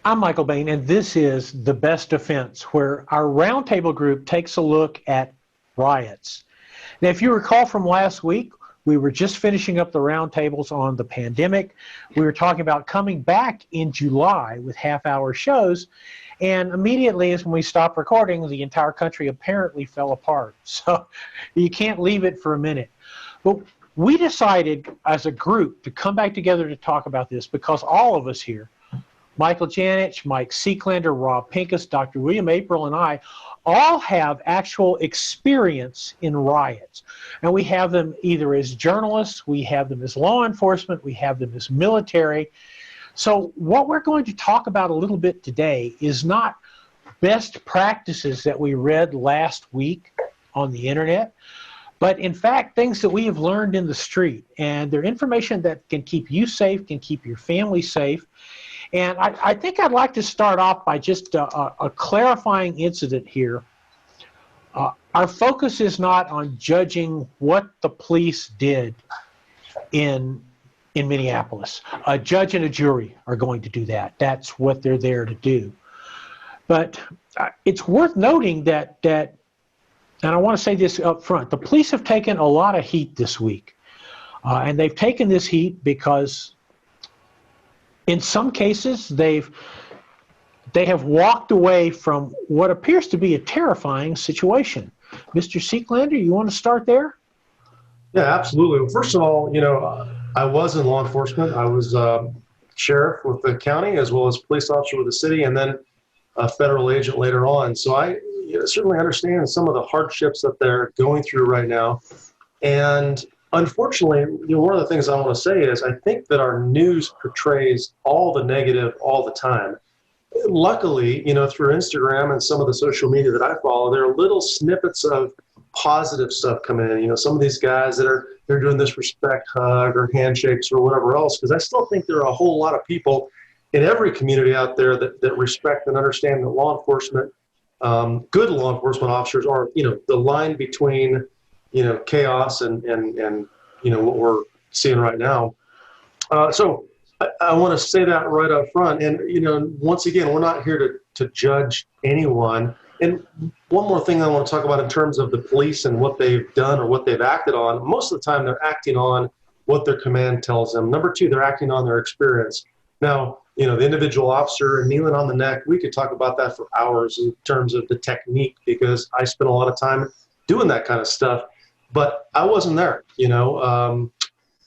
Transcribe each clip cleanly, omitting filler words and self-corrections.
I'm Michael Bain, and this is The Best Defense, where our roundtable group takes a look at riots. Now, if you recall from last week, we were just finishing up the roundtables on the pandemic. We were talking about coming back in July with half-hour shows, and immediately as when we stopped recording, the entire country apparently fell apart. So you can't leave it for a minute. But we decided as a group to come back together to talk about this because all of us here, Michael Janich, Mike Seeklander, Rob Pincus, Dr. William April, and I all have actual experience in riots. And we have them either as journalists, we have them as law enforcement, we have them as military. So what we're going to talk about a little bit today is not best practices that we read last week on the internet, but in fact, things that we have learned in the street. And they're information that can keep you safe, can keep your family safe. And I think I'd like to start off by just a clarifying incident here. Our focus is not on judging what the police did in Minneapolis. A judge and a jury are going to do that. That's what they're there to do. But it's worth noting that, and I want to say this up front, the police have taken a lot of heat this week. And they've taken this heat because in some cases, they have walked away from what appears to be a terrifying situation. Mr. Seeklander, you want to start there? Yeah, absolutely. Well, first of all, I was in law enforcement. I was sheriff with the county as well as police officer with the city, and then a federal agent later on. So I certainly understand some of the hardships that they're going through right now. And unfortunately, one of the things I want to say is I think that our news portrays all the negative all the time. Luckily, through Instagram and some of the social media that I follow, there are little snippets of positive stuff coming in. Some of these guys they're doing this respect hug or handshakes or whatever else, because I still think there are a whole lot of people in every community out there that respect and understand that law enforcement, good law enforcement officers are, the line between chaos and what we're seeing right now. So I want to say that right up front. And, once again, we're not here to judge anyone. And one more thing I want to talk about in terms of the police and what they've done or what they've acted on. Most of the time, they're acting on what their command tells them. Number two, they're acting on their experience. Now, the individual officer kneeling on the neck, we could talk about that for hours in terms of the technique, because I spent a lot of time doing that kind of stuff. But I wasn't there,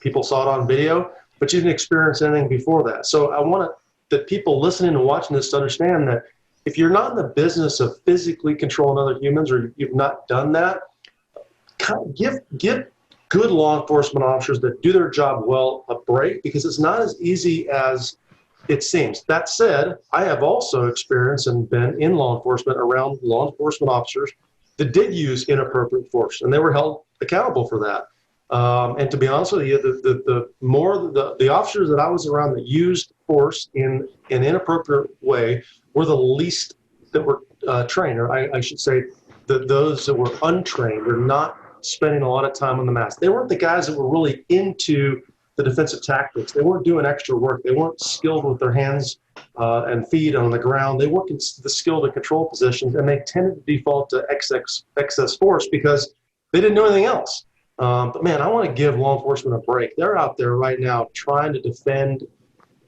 people saw it on video, but you didn't experience anything before that. So I want the people listening and watching this to understand that if you're not in the business of physically controlling other humans, or you've not done that, give good law enforcement officers that do their job well a break, because it's not as easy as it seems. That said, I have also experienced and been in law enforcement around law enforcement officers that did use inappropriate force, and they were held accountable for that. And to be honest with you, the officers that I was around that used force in an inappropriate way were the least that were trained, or I should say those that were untrained or not spending a lot of time on the mask. They weren't the guys that were really into the defensive tactics. They weren't doing extra work. They weren't skilled with their hands and feet on the ground. They weren't in the skilled and control positions, and they tended to default to excess force because they didn't know anything else. But man, I want to give law enforcement a break. They're out there right now trying to defend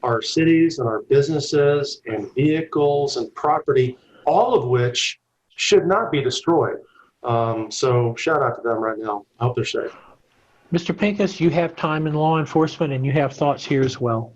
our cities and our businesses and vehicles and property, all of which should not be destroyed. So shout out to them right now. I hope they're safe. Mr. Pincus, you have time in law enforcement and you have thoughts here as well.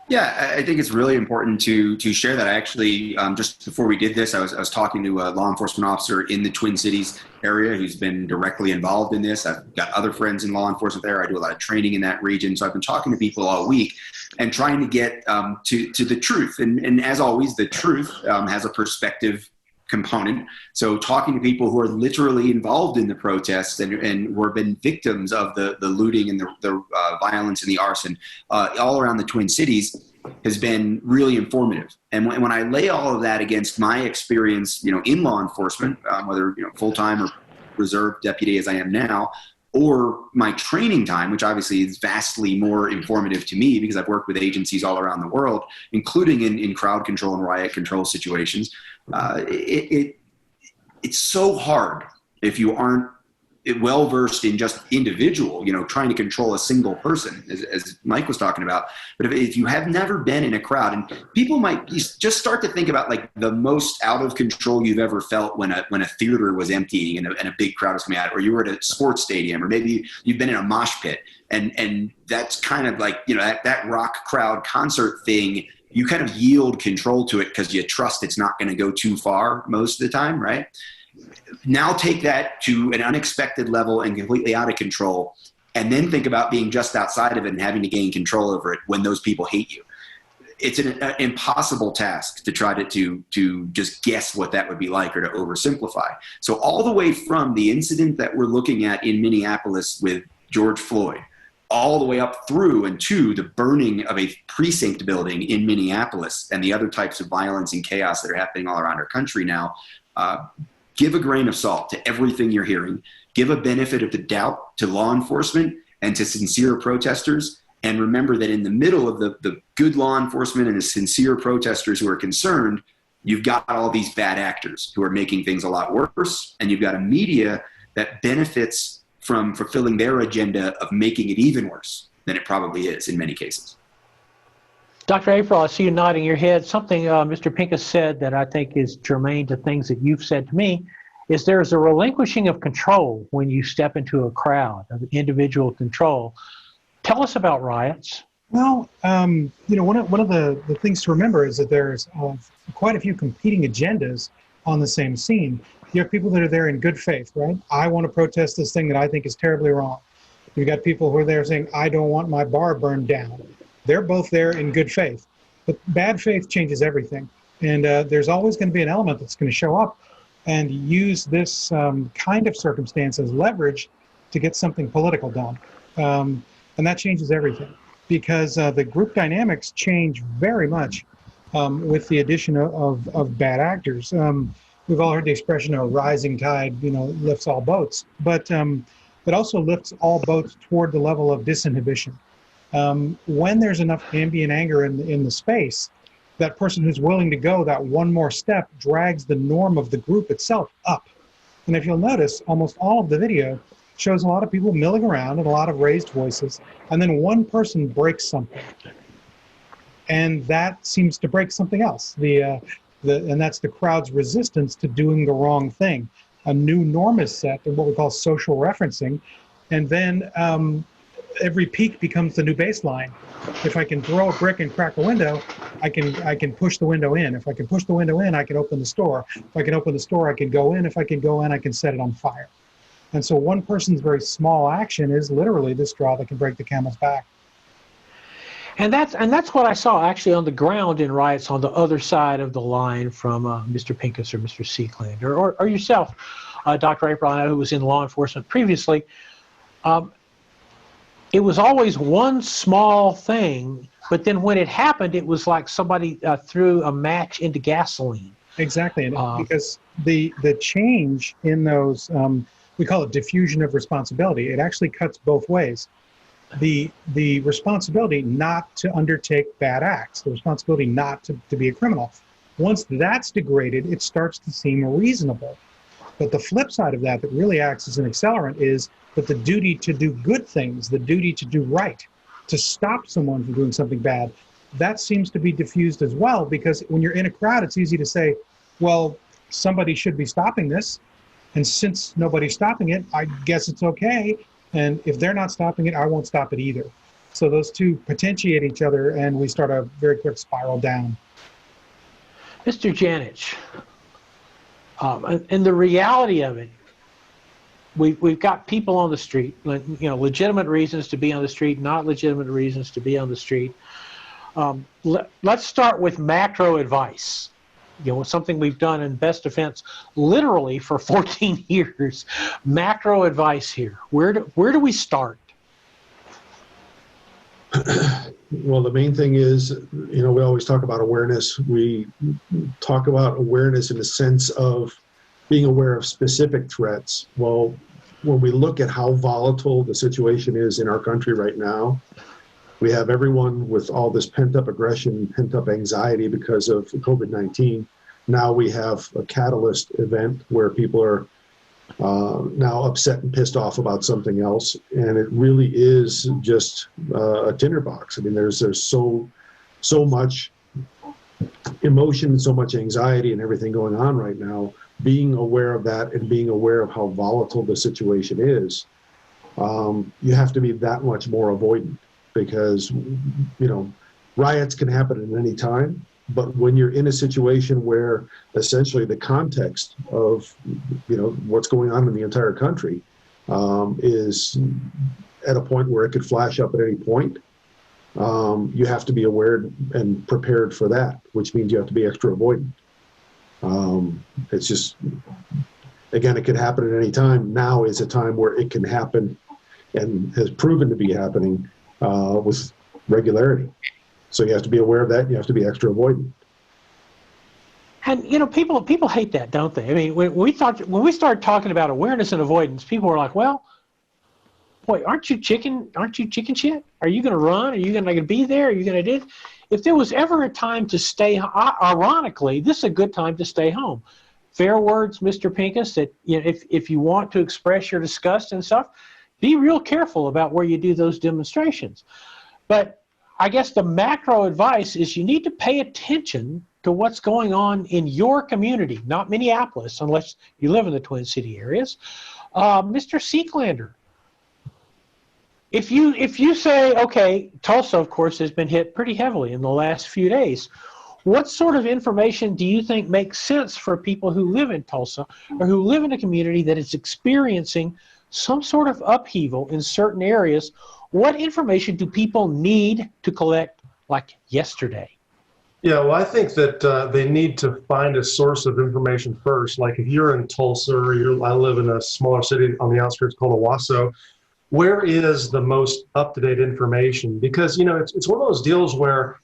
Yeah, I think it's really important to share that. I actually, just before we did this, I was talking to a law enforcement officer in the Twin Cities area who's been directly involved in this. I've got other friends in law enforcement there. I do a lot of training in that region. So I've been talking to people all week and trying to get to the truth. And as always, the truth has a perspective component. So talking to people who are literally involved in the protests and who have been victims of the looting and the violence and the arson all around the Twin Cities has been really informative. And when I lay all of that against my experience, in law enforcement, whether full-time or reserve deputy as I am now, or my training time, which obviously is vastly more informative to me because I've worked with agencies all around the world, including in crowd control and riot control situations. It's so hard if you aren't well versed in just individual, trying to control a single person, as Mike was talking about. But if you have never been in a crowd, and people might just start to think about like the most out of control you've ever felt when a theater was emptying and a big crowd was coming out, or you were at a sports stadium, or maybe you've been in a mosh pit, and that's kind of like that rock crowd concert thing. You kind of yield control to it because you trust it's not going to go too far most of the time, right? Now take that to an unexpected level and completely out of control, and then think about being just outside of it and having to gain control over it when those people hate you. It's an impossible task to try to just guess what that would be like or to oversimplify. So all the way from the incident that we're looking at in Minneapolis with George Floyd, all the way up through and to the burning of a precinct building in Minneapolis and the other types of violence and chaos that are happening all around our country now, give a grain of salt to everything you're hearing. Give a benefit of the doubt to law enforcement and to sincere protesters. And remember that in the middle of the good law enforcement and the sincere protesters who are concerned, you've got all these bad actors who are making things a lot worse. And you've got a media that benefits from fulfilling their agenda of making it even worse than it probably is in many cases. Dr. April, I see you nodding your head. Something Mr. Pincus said that I think is germane to things that you've said to me is there's a relinquishing of control when you step into a crowd, of individual control. Tell us about riots. Well, one of the things to remember is that there's quite a few competing agendas on the same scene. You have people that are there in good faith, right? I want to protest this thing that I think is terribly wrong. You've got people who are there saying, I don't want my bar burned down. They're both there in good faith. But bad faith changes everything. And there's always going to be an element that's going to show up and use this kind of circumstance as leverage to get something political done. And that changes everything because the group dynamics change very much with the addition of bad actors. We've all heard the expression, a rising tide, lifts all boats, but it also lifts all boats toward the level of disinhibition. When there's enough ambient anger in the space, that person who's willing to go that one more step drags the norm of the group itself up. And if you'll notice, almost all of the video shows a lot of people milling around and a lot of raised voices, and then one person breaks something. And that seems to break something else. And that's the crowd's resistance to doing the wrong thing. A new norm is set in what we call social referencing, and then every peak becomes the new baseline. If I can throw a brick and crack a window, I can push the window in. If I can push the window in, I can open the store. If I can open the store, I can go in. If I can go in, I can set it on fire. And so one person's very small action is literally the straw that can break the camel's back. And that's what I saw actually on the ground in riots on the other side of the line from Mr. Pincus or Mr. Seekland or yourself, Dr. April, who was in law enforcement previously. It was always one small thing, but then when it happened, it was like somebody threw a match into gasoline. Exactly, and because the change in those, we call it diffusion of responsibility. It actually cuts both ways. The responsibility not to undertake bad acts, the responsibility not to be a criminal. Once that's degraded, it starts to seem reasonable. But the flip side of that really acts as an accelerant is that the duty to do good things, the duty to do right, to stop someone from doing something bad, that seems to be diffused as well, because when you're in a crowd, it's easy to say, well, somebody should be stopping this. And since nobody's stopping it, I guess it's okay. And if they're not stopping it, I won't stop it either. So those two potentiate each other, and we start a very quick spiral down. Mr. Janich, and the reality of it, we've got people on the street, legitimate reasons to be on the street, not legitimate reasons to be on the street. Let's start with macro advice. Something we've done in Best Defense literally for 14 years. Macro advice here. Where do we start? Well, the main thing is, we always talk about awareness. We talk about awareness in the sense of being aware of specific threats. Well, when we look at how volatile the situation is in our country right now, we have everyone with all this pent-up aggression, pent-up anxiety because of COVID-19. Now we have a catalyst event where people are now upset and pissed off about something else, and it really is just a tinderbox. I mean, there's so much emotion, so much anxiety, and everything going on right now. Being aware of that and being aware of how volatile the situation is, you have to be that much more avoidant, because riots can happen at any time. But when you're in a situation where essentially the context of what's going on in the entire country is at a point where it could flash up at any point, you have to be aware and prepared for that, which means you have to be extra avoidant. It's just, again, it could happen at any time. Now is a time where it can happen and has proven to be happening with regularity. So you have to be aware of that. And you have to be extra avoidant. And people hate that, don't they? I mean, when we started talking about awareness and avoidance, people were like, "Well, boy, aren't you chicken shit? Are you going to run? Are you going to be there? Are you going to do?" If there was ever a time to stay, ironically, this is a good time to stay home. Fair words, Mr. Pincus, that if you want to express your disgust and stuff, be real careful about where you do those demonstrations. But I guess the macro advice is you need to pay attention to what's going on in your community, not Minneapolis, unless you live in the Twin City areas. Mr. Seeklander, if you say, okay, Tulsa, of course, has been hit pretty heavily in the last few days, what sort of information do you think makes sense for people who live in Tulsa or who live in a community that is experiencing some sort of upheaval in certain areas? What information do people need to collect like yesterday? Yeah, well, I think that they need to find a source of information first. Like if you're in Tulsa, or I live in a smaller city on the outskirts called Owasso, where is the most up-to-date information? Because, it's one of those deals where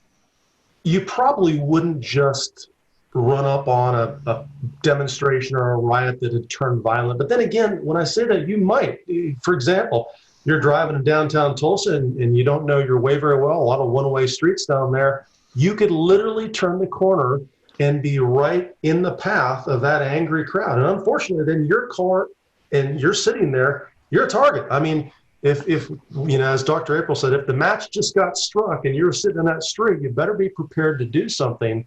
you probably wouldn't just run up on a demonstration or a riot that had turned violent. But then again, when I say that, you might. For example, you're driving in downtown Tulsa and you don't know your way very well, a lot of one-way streets down there, you could literally turn the corner and be right in the path of that angry crowd. And unfortunately, then your car and you're sitting there, you're a target. I mean, if as Dr. April said, if the match just got struck and you're sitting in that street, you better be prepared to do something.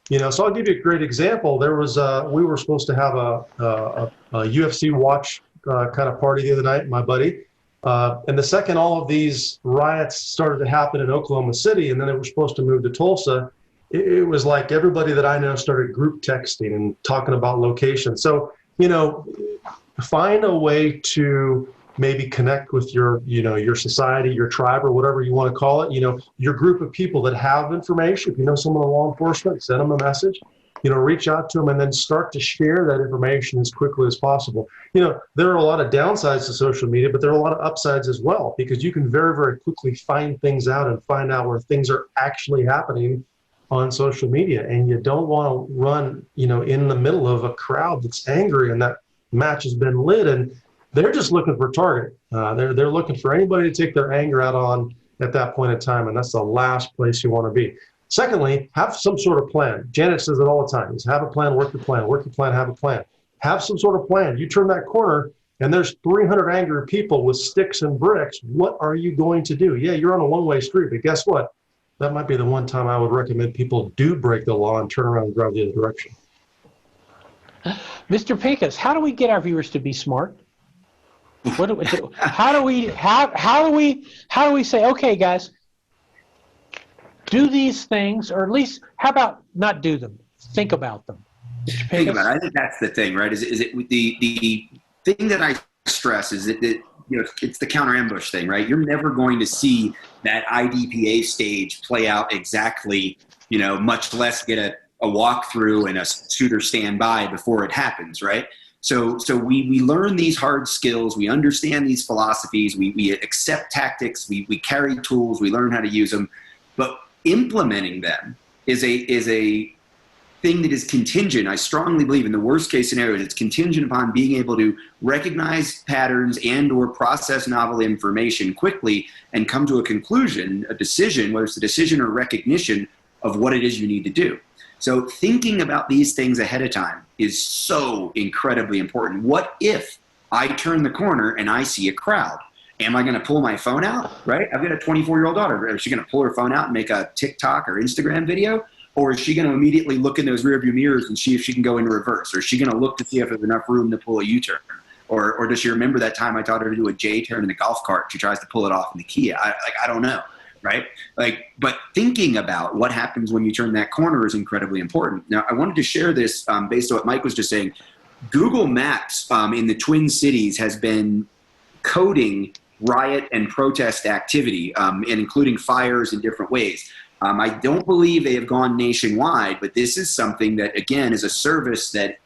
So I'll give you a great example. There was we were supposed to have a UFC watch kind of party the other night, my buddy. And the second all of these riots started to happen in Oklahoma City, and then they were supposed to move to Tulsa, it was like everybody that I know started group texting and talking about location. So, find a way to maybe connect with your society, your tribe, or whatever you want to call it, your group of people that have information. If you know someone in law enforcement, send them a message, reach out to them and then start to share that information as quickly as possible. There are a lot of downsides to social media, but there are a lot of upsides as well, because you can very, very quickly find things out and find out where things are actually happening on social media. And you don't want to run, in the middle of a crowd that's angry and that match has been lit and they're just looking for a target. They're looking for anybody to take their anger out on at that point in time, and that's the last place you want to be. Secondly, have some sort of plan. Janet says it all the time, is have a plan, work your plan, work your plan, have a plan. Have some sort of plan. You turn that corner and there's 300 angry people with sticks and bricks. What are you going to do? Yeah, you're on a one-way street, but guess what? That might be the one time I would recommend people do break the law and turn around and drive the other direction. Mr. Pincus, how do we get our viewers to be smart? What do we do? How do we say, okay, guys, do these things, or at least how about not do them? Think about them. Think about it. I think that's the thing, right? Is it the thing that I stress is that it's the counter ambush thing, right? You're never going to see that IDPA stage play out exactly, much less get a walkthrough and a shooter stand by before it happens, right? So we learn these hard skills, we understand these philosophies, we accept tactics, we carry tools, we learn how to use them, but implementing them is a thing that is contingent. I strongly believe in the worst case scenario, it's contingent upon being able to recognize patterns and or process novel information quickly and come to a conclusion, a decision, whether it's a decision or recognition of what it is you need to do. So thinking about these things ahead of time is so incredibly important. What if I turn the corner and I see a crowd? Am I going to pull my phone out, right? I've got a 24-year-old daughter. Is she going to pull her phone out and make a TikTok or Instagram video? Or is she going to immediately look in those rearview mirrors and see if she can go into reverse? Or is she going to look to see if there's enough room to pull a U-turn? Or does she remember that time I taught her to do a J-turn in the golf cart? She tries to pull it off in the Kia. I don't know, right? But thinking about what happens when you turn that corner is incredibly important. Now, I wanted to share this based on what Mike was just saying. Google Maps in the Twin Cities has been coding riot and protest activity, and including fires in different ways. I don't believe they have gone nationwide, but this is something that, again, is a service that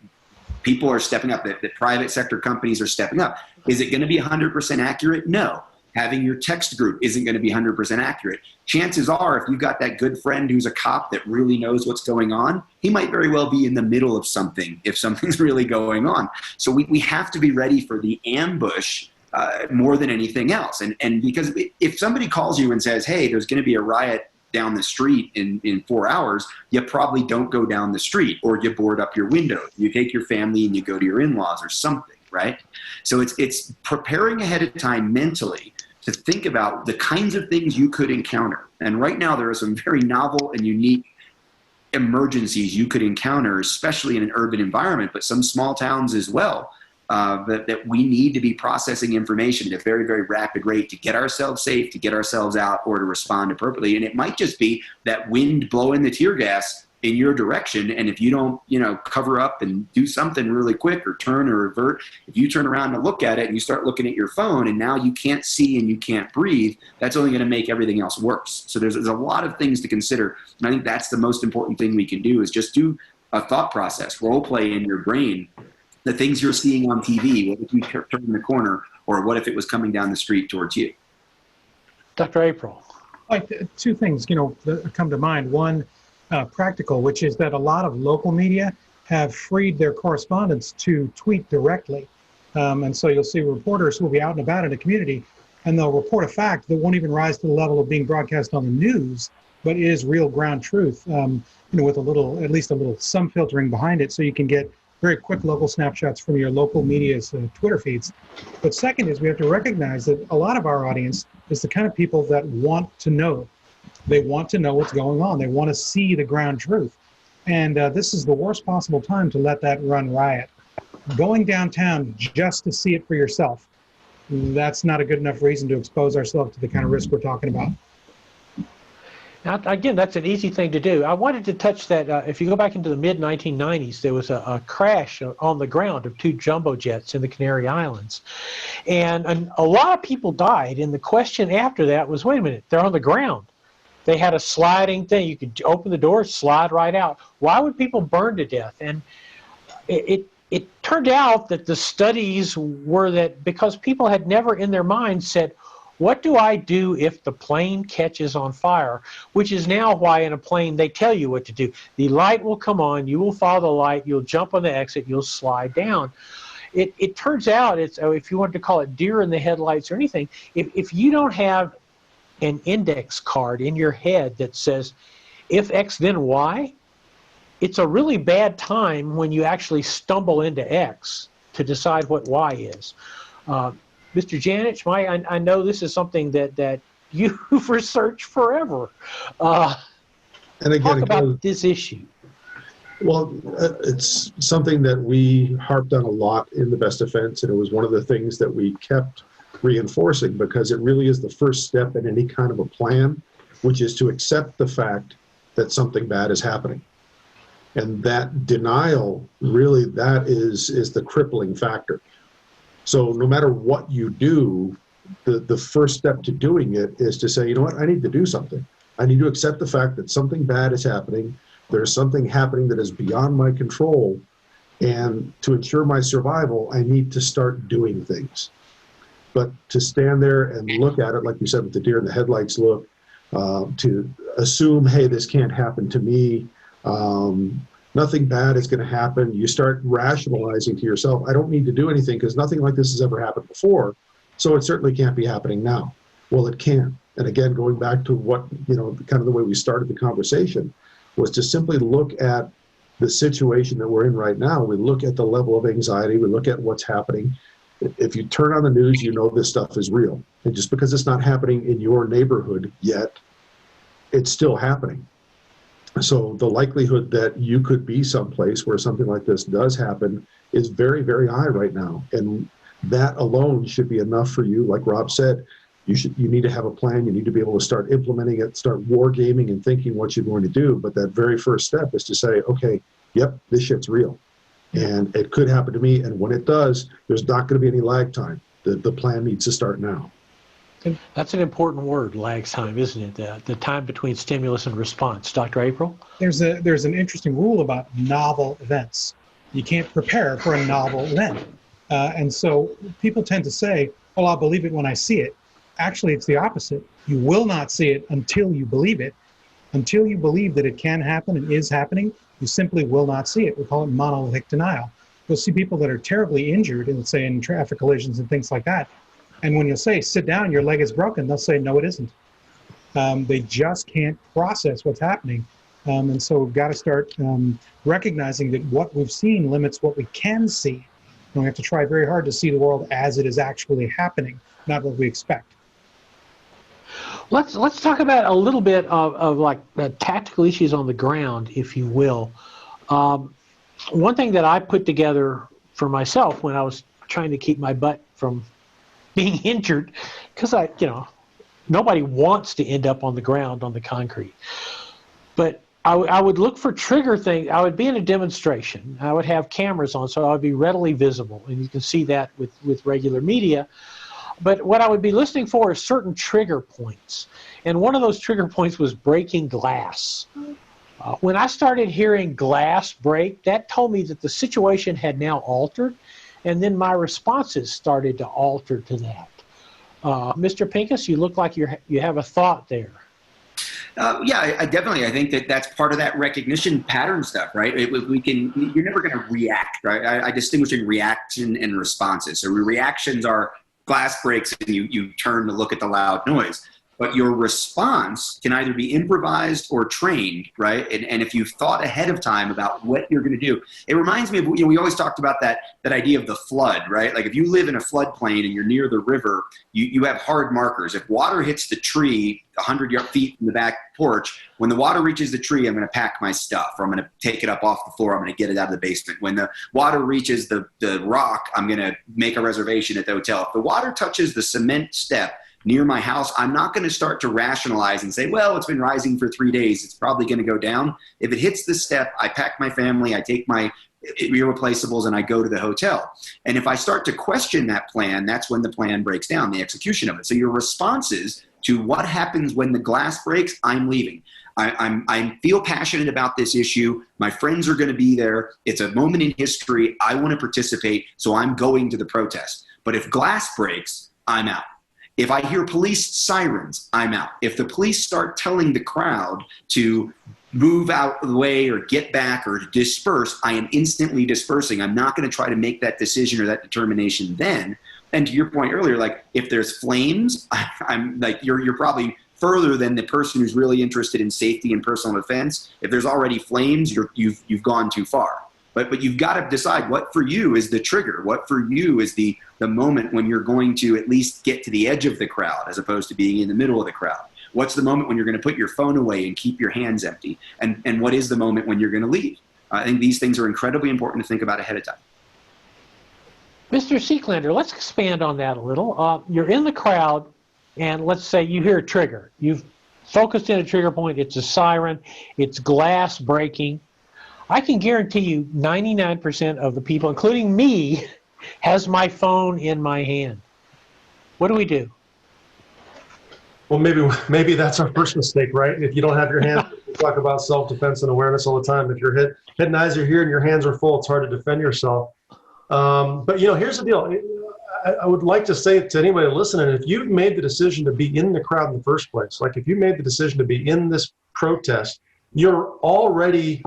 people are stepping up, that private sector companies are stepping up. Is it going to be 100% accurate? No. Having your text group isn't going to be 100% accurate. Chances are, if you've got that good friend who's a cop that really knows what's going on, he might very well be in the middle of something if something's really going on. So we have to be ready for the ambush more than anything else. And because if somebody calls you and says, hey, there's going to be a riot down the street in 4 hours, you probably don't go down the street, or you board up your windows. You take your family and you go to your in-laws or something, right? So it's preparing ahead of time mentally to think about the kinds of things you could encounter. And right now there are some very novel and unique emergencies you could encounter, especially in an urban environment, but some small towns as well. That we need to be processing information at a very, very rapid rate to get ourselves safe, to get ourselves out, or to respond appropriately. And it might just be that wind blowing the tear gas in your direction. And if you don't, cover up and do something really quick or turn or revert, if you turn around and look at it and you start looking at your phone and now you can't see and you can't breathe, that's only going to make everything else worse. So there's a lot of things to consider. And I think that's the most important thing we can do, is just do a thought process, role play in your brain. The things you're seeing on TV, what if you turn the corner, or what if it was coming down the street towards you? Dr. April. Two things, that come to mind. One, practical, which is that a lot of local media have freed their correspondents to tweet directly. And so you'll see reporters who will be out and about in a community, and they'll report a fact that won't even rise to the level of being broadcast on the news, but is real ground truth, with at least some filtering behind it, so you can get very quick local snapshots from your local media's Twitter feeds. But second is, we have to recognize that a lot of our audience is the kind of people that want to know. They want to know what's going on. They want to see the ground truth. And this is the worst possible time to let that run riot. Going downtown just to see it for yourself, that's not a good enough reason to expose ourselves to the kind of risk we're talking about. Now, again, that's an easy thing to do. I wanted to touch that. If you go back into the mid-1990s, there was a crash on the ground of 2 jumbo jets in the Canary Islands. And a lot of people died. And the question after that was, wait a minute, they're on the ground. They had a sliding thing. You could open the door, slide right out. Why would people burn to death? And it turned out that the studies were that because people had never in their minds said, what do I do if the plane catches on fire? Which is now why in a plane they tell you what to do. The light will come on, you will follow the light, you'll jump on the exit, you'll slide down. It turns out, if you wanted to call it deer in the headlights or anything, if you don't have an index card in your head that says, if X then Y, it's a really bad time when you actually stumble into X to decide what Y is. Mr. Janich, I know this is something that you've researched forever. And again, talk about this issue. Well, it's something that we harped on a lot in the Best Defense, and it was one of the things that we kept reinforcing, because it really is the first step in any kind of a plan, which is to accept the fact that something bad is happening. And that denial, really, that is the crippling factor. So no matter what you do, the first step to doing it is to say, you know what, I need to do something. I need to accept the fact that something bad is happening. There's something happening that is beyond my control. And to ensure my survival, I need to start doing things. But to stand there and look at it, like you said, with the deer in the headlights look, to assume, hey, this can't happen to me, nothing bad is going to happen. You start rationalizing to yourself, I don't need to do anything because nothing like this has ever happened before. So it certainly can't be happening now. Well, it can. And again, going back to what, kind of the way we started the conversation was to simply look at the situation that we're in right now. We look at the level of anxiety. We look at what's happening. If you turn on the news, this stuff is real. And just because it's not happening in your neighborhood yet, it's still happening. So the likelihood that you could be someplace where something like this does happen is very, very high right now. And that alone should be enough for you. Like Rob said, you need to have a plan. You need to be able to start implementing it, start wargaming and thinking what you're going to do. But that very first step is to say, okay, yep, this shit's real. And it could happen to me. And when it does, there's not going to be any lag time. The plan needs to start now. That's an important word, lag time, isn't it? The time between stimulus and response. Dr. April? There's an interesting rule about novel events. You can't prepare for a novel event. And so people tend to say, well, I'll believe it when I see it. Actually, it's the opposite. You will not see it until you believe it. Until you believe that it can happen and is happening, you simply will not see it. We call it monolithic denial. You'll see people that are terribly injured, let's say in traffic collisions and things like that. And when you'll say, sit down, your leg is broken, they'll say, no, it isn't. They just can't process what's happening. And so we've got to start recognizing that what we've seen limits what we can see. And we have to try very hard to see the world as it is actually happening, not what we expect. Let's talk about a little bit of like tactical issues on the ground, if you will. One thing that I put together for myself when I was trying to keep my butt from being injured, because nobody wants to end up on the ground on the concrete. But I would look for trigger things. I would be in a demonstration. I would have cameras on, so I would be readily visible, and you can see that with regular media. But what I would be listening for is certain trigger points. And one of those trigger points was breaking glass. When I started hearing glass break, that told me that the situation had now altered, and then my responses started to alter to that. Mr. Pincus, you look like you have a thought there. Yeah, I definitely. I think that's part of that recognition pattern stuff, right? You're never going to react, right? I distinguish in reaction and responses. So reactions are glass breaks and you turn to look at the loud noise. But your response can either be improvised or trained, right? And if you've thought ahead of time about what you're going to do, it reminds me of, we always talked about that idea of the flood, right? Like if you live in a floodplain and you're near the river, you have hard markers. If water hits the tree 100 feet from the back porch, when the water reaches the tree, I'm going to pack my stuff, or I'm going to take it up off the floor. I'm going to get it out of the basement. When the water reaches the rock, I'm going to make a reservation at the hotel. If the water touches the cement step near my house, I'm not going to start to rationalize and say, well, it's been rising for 3 days. It's probably going to go down. If it hits the step, I pack my family, I take my irreplaceables, and I go to the hotel. And if I start to question that plan, that's when the plan breaks down, the execution of it. So your responses to what happens when the glass breaks, I'm leaving. I feel passionate about this issue. My friends are going to be there. It's a moment in history. I want to participate, so I'm going to the protest. But if glass breaks, I'm out. If I hear police sirens, I'm out. If the police start telling the crowd to move out of the way or get back or disperse, I am instantly dispersing. I'm not going to try to make that decision or that determination then. And to your point earlier, like if there's flames, I'm like, you're probably further than the person who's really interested in safety and personal defense. If there's already flames, you've gone too far. But you've got to decide what for you is the trigger, what for you is the moment when you're going to at least get to the edge of the crowd as opposed to being in the middle of the crowd. What's the moment when you're going to put your phone away and keep your hands empty? And what is the moment when you're going to leave? I think these things are incredibly important to think about ahead of time. Mr. Seeklander, let's expand on that a little. You're in the crowd, and let's say you hear a trigger. You've focused in a trigger point. It's a siren. It's glass breaking. I can guarantee you 99% of the people, including me, has my phone in my hand. What do we do? Well, maybe that's our first mistake, right? If you don't have your hands, we talk about self-defense and awareness all the time. If your head and eyes are here and your hands are full, it's hard to defend yourself. But here's the deal. I would like to say to anybody listening, if you've made the decision to be in the crowd in the first place, like if you made the decision to be in this protest, you're already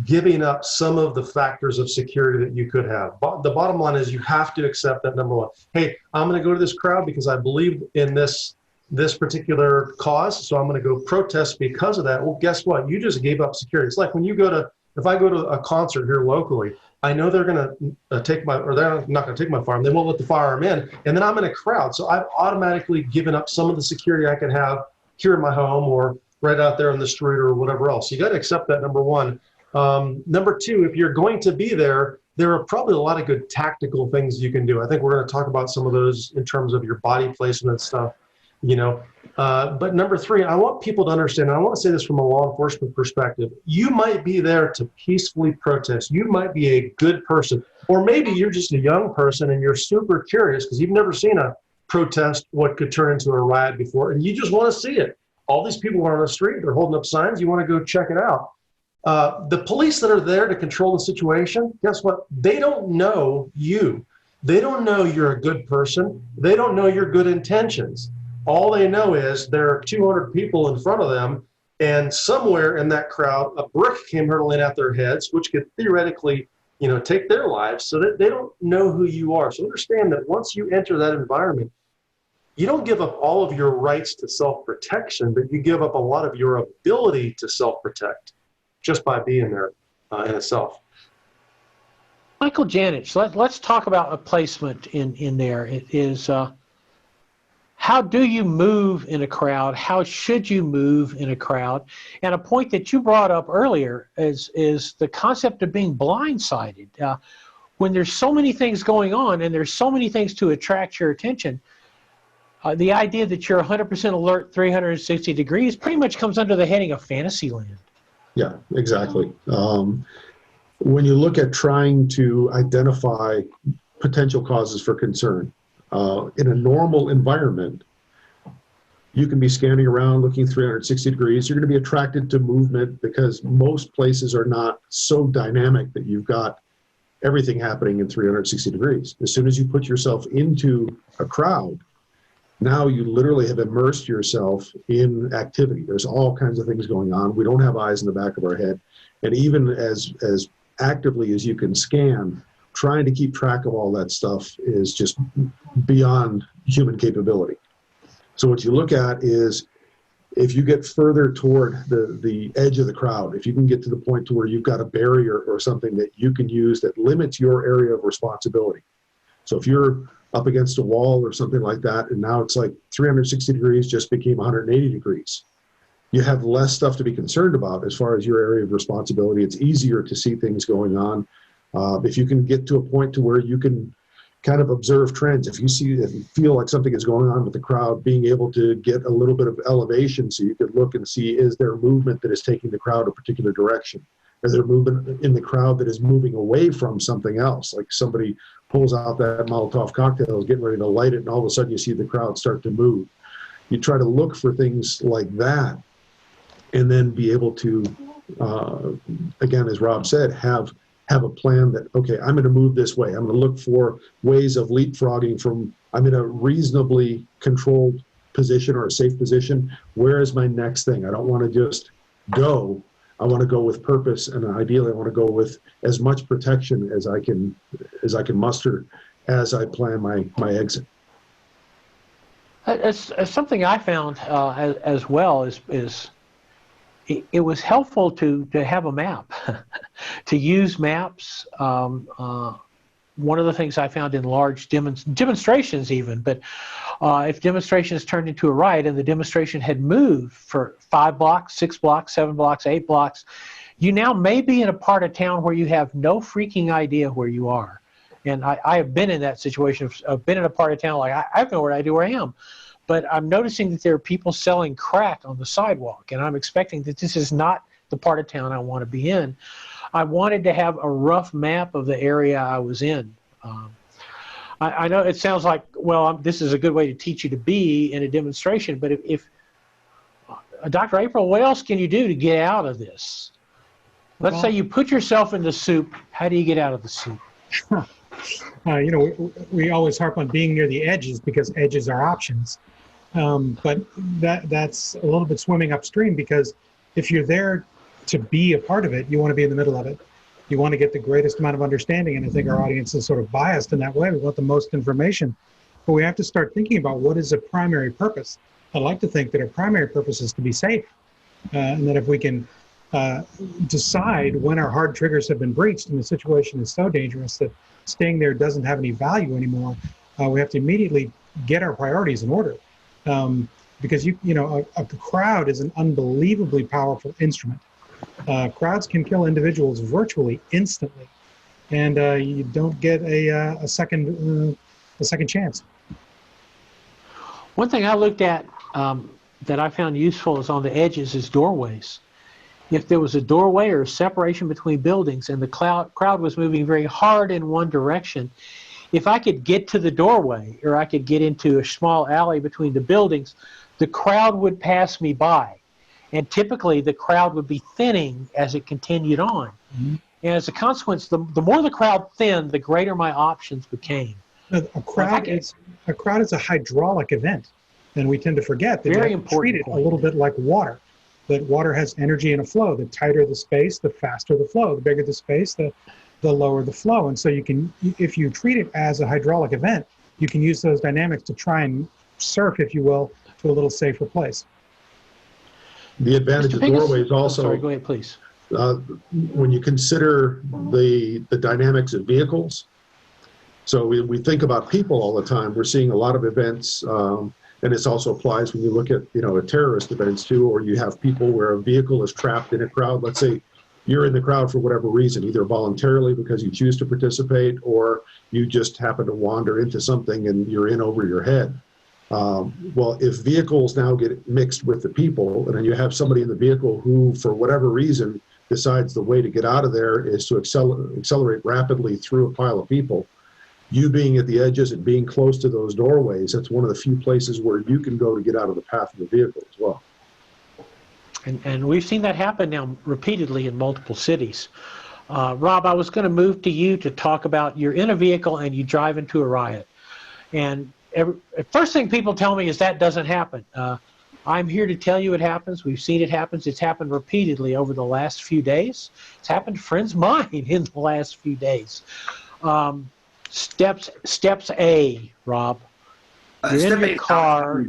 giving up some of the factors of security that you could have. The bottom line is you have to accept that, number one. Hey, I'm going to go to this crowd because I believe in this particular cause, so I'm going to go protest because of that. Well, guess what? You just gave up security. It's like when you go to, if I go to a concert here locally, I know they're going to take my, or they're not going to take my firearm. They won't let the firearm in, and then I'm in a crowd. So I've automatically given up some of the security I can have here in my home or right out there on the street or whatever else. You got to accept that, number one. Number two, if you're going to be there, there are probably a lot of good tactical things you can do. I think we're going to talk about some of those in terms of your body placement and stuff, you know. But number three, I want people to understand, and I want to say this from a law enforcement perspective, you might be there to peacefully protest. You might be a good person, or maybe you're just a young person and you're super curious because you've never seen a protest, what could turn into a riot before, and you just want to see it. All these people are on the street, they're holding up signs, you want to go check it out. The police that are there to control the situation, guess what? They don't know you. They don't know you're a good person. They don't know your good intentions. All they know is there are 200 people in front of them, and somewhere in that crowd, a brick came hurtling at their heads, which could theoretically, you know, take their lives, so that they don't know who you are. So understand that once you enter that environment, you don't give up all of your rights to self-protection, but you give up a lot of your ability to self-protect just by being there in itself. Michael Janich, let's talk about a placement in there. It is, how do you move in a crowd? How should you move in a crowd? And a point that you brought up earlier is the concept of being blindsided. When there's so many things going on and there's so many things to attract your attention, the idea that you're 100% alert 360 degrees pretty much comes under the heading of fantasy land. Yeah, exactly. When you look at trying to identify potential causes for concern, in a normal environment, you can be scanning around looking 360 degrees. You're going to be attracted to movement because most places are not so dynamic that you've got everything happening in 360 degrees. As soon as you put yourself into a crowd, now you literally have immersed yourself in activity. There's all kinds of things going on. We don't have eyes in the back of our head. And even as actively as you can scan, trying to keep track of all that stuff is just beyond human capability. So what you look at is if you get further toward the edge of the crowd, if you can get to the point to where you've got a barrier or something that you can use that limits your area of responsibility. So if you're up against a wall or something like that, and now it's like 360 degrees just became 180 degrees. You have less stuff to be concerned about as far as your area of responsibility. It's easier to see things going on. If you can get to a point to where you can kind of observe trends, if you feel like something is going on with the crowd, being able to get a little bit of elevation so you could look and see, is there movement that is taking the crowd a particular direction? Is there movement in the crowd that is moving away from something else? Like somebody pulls out that Molotov cocktail, is getting ready to light it, and all of a sudden you see the crowd start to move. You try to look for things like that, and then be able to, again, as Rob said, have a plan that, okay, I'm going to move this way. I'm going to look for ways of leapfrogging from, I'm in a reasonably controlled position or a safe position. Where is my next thing? I don't want to just go. I want to go with purpose, and ideally I want to go with as much protection as I can muster as I plan my exit. As something I found as well is it was helpful to have a map, to use maps. One of the things I found in large demonstrations even, but if demonstrations turned into a riot and the demonstration had moved for 5 blocks, 6 blocks, 7 blocks, 8 blocks, you now may be in a part of town where you have no freaking idea where you are. And I have been in that situation. I've been in a part of town like I have no idea where I am. But I'm noticing that there are people selling crack on the sidewalk, and I'm expecting that this is not the part of town I want to be in. I wanted to have a rough map of the area I was in. I know it sounds like, well, this is a good way to teach you to be in a demonstration, but if Dr. April, what else can you do to get out of this? Let's say you put yourself in the soup. How do you get out of the soup? You know, we always harp on being near the edges because edges are options. But that's a little bit swimming upstream, because if you're there to be a part of it, you want to be in the middle of it. You want to get the greatest amount of understanding, and I think our audience is sort of biased in that way. We want the most information, but we have to start thinking about what is a primary purpose. I'd like to think that our primary purpose is to be safe, and that if we can decide when our hard triggers have been breached and the situation is so dangerous that staying there doesn't have any value anymore, we have to immediately get our priorities in order. Because a crowd is an unbelievably powerful instrument. Crowds can kill individuals virtually instantly, and you don't get a second chance. One thing I looked at that I found useful is on the edges is doorways. If there was a doorway or a separation between buildings and the crowd was moving very hard in one direction, if I could get to the doorway or I could get into a small alley between the buildings, the crowd would pass me by. And typically the crowd would be thinning as it continued on. Mm-hmm. And as a consequence, the more the crowd thinned, the greater my options became. A crowd is a hydraulic event. And we tend to forget that very you have to treat it a little bit like water. That water has energy and a flow. The tighter the space, the faster the flow. The bigger the space, the lower the flow. And so you can, if you treat it as a hydraulic event, you can use those dynamics to try and surf, if you will, to a little safer place. The advantage of doorways also. Sorry, go ahead, please. When you consider the dynamics of vehicles, so we think about people all the time. We're seeing a lot of events. And this also applies when you look at, terrorist events too, or you have people where a vehicle is trapped in a crowd. Let's say you're in the crowd for whatever reason, either voluntarily because you choose to participate, or you just happen to wander into something and you're in over your head. Well, if vehicles now get mixed with the people, and then you have somebody in the vehicle who, for whatever reason, decides the way to get out of there is to accelerate rapidly through a pile of people, you being at the edges and being close to those doorways, that's one of the few places where you can go to get out of the path of the vehicle as well. And we've seen that happen now repeatedly in multiple cities. Rob, I was going to move to you to talk about you're in a vehicle and you drive into a riot. And first thing people tell me is that doesn't happen. I'm here to tell you it happens. We've seen it happen. It's happened repeatedly over the last few days. It's happened to friends of mine in the last few days. Steps A, Rob. You're in your car.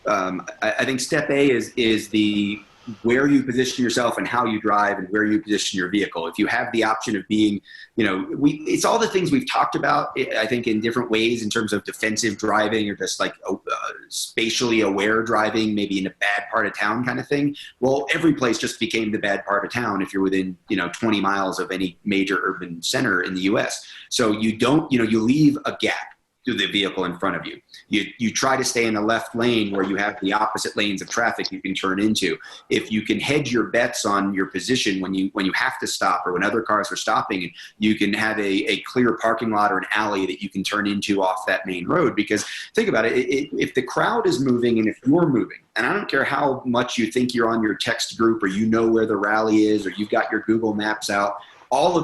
I think step A is the where you position yourself and how you drive and where you position your vehicle. If you have the option of being, it's all the things we've talked about, I think, in different ways in terms of defensive driving or just like spatially aware driving, maybe in a bad part of town kind of thing. Well, every place just became the bad part of town if you're within, 20 miles of any major urban center in the US. So you don't, you leave a gap to the vehicle in front of you. You try to stay in the left lane where you have the opposite lanes of traffic you can turn into. If you can hedge your bets on your position when you have to stop or when other cars are stopping, you can have a clear parking lot or an alley that you can turn into off that main road. Because think about it, if the crowd is moving and if you're moving, and I don't care how much you think you're on your text group or you know where the rally is or you've got your Google Maps out,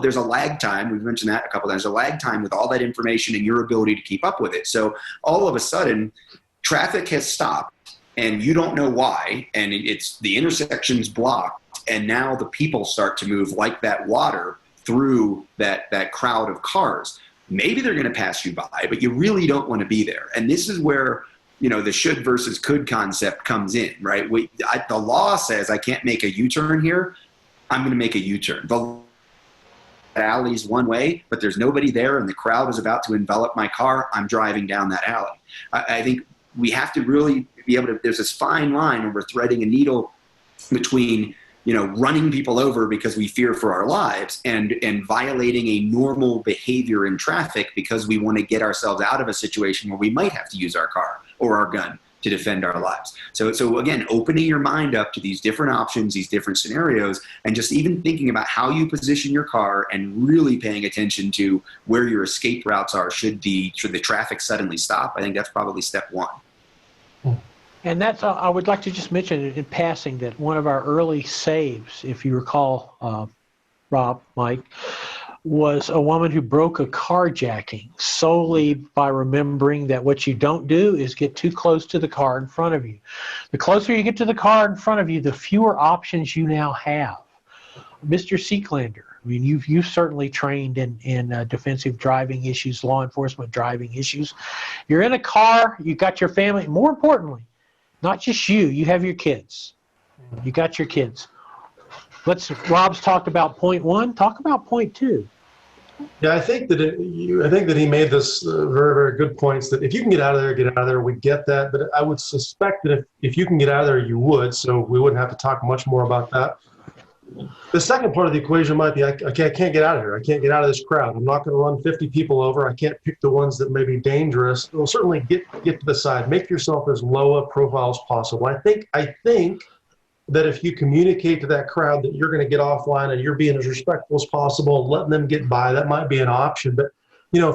there's a lag time. We've mentioned that a couple of times. There's a lag time with all that information and your ability to keep up with it. So all of a sudden, traffic has stopped and you don't know why, and it's the intersection's blocked, and now the people start to move like that water through that crowd of cars. Maybe they're going to pass you by, but you really don't want to be there. And this is where the should versus could concept comes in, right? The law says I can't make a U-turn here. I'm going to make a U-turn. The alley's one way, but there's nobody there and the crowd is about to envelop my car. I'm driving down that alley. I think we have to really be able to, there's this fine line where we're threading a needle between, running people over because we fear for our lives and violating a normal behavior in traffic because we want to get ourselves out of a situation where we might have to use our car or our gun to defend our lives. So again, opening your mind up to these different options, these different scenarios, and just even thinking about how you position your car and really paying attention to where your escape routes are should the traffic suddenly stop. I think that's probably step one. And that's, I would like to just mention in passing that one of our early saves, if you recall, Rob, Mike, was a woman who broke a carjacking solely by remembering that what you don't do is get too close to the car in front of you. The closer you get to the car in front of you, the fewer options you now have. Mr. Seeklander, I mean, you've certainly trained in defensive driving issues, law enforcement driving issues. You're in a car, you got your family. More importantly, not just you. You have your kids. You got your kids. Rob's talked about point one. Talk about point two. Yeah, I think that he made this very, very good points. That if you can get out of there, get out of there. We get that, but I would suspect that if you can get out of there, you would. So we wouldn't have to talk much more about that. The second part of the equation might be, okay, I can't get out of here. I can't get out of this crowd. I'm not going to run 50 people over. I can't pick the ones that may be dangerous. Well, certainly get to the side. Make yourself as low a profile as possible. I think that if you communicate to that crowd that you're going to get offline and you're being as respectful as possible, letting them get by, that might be an option. But,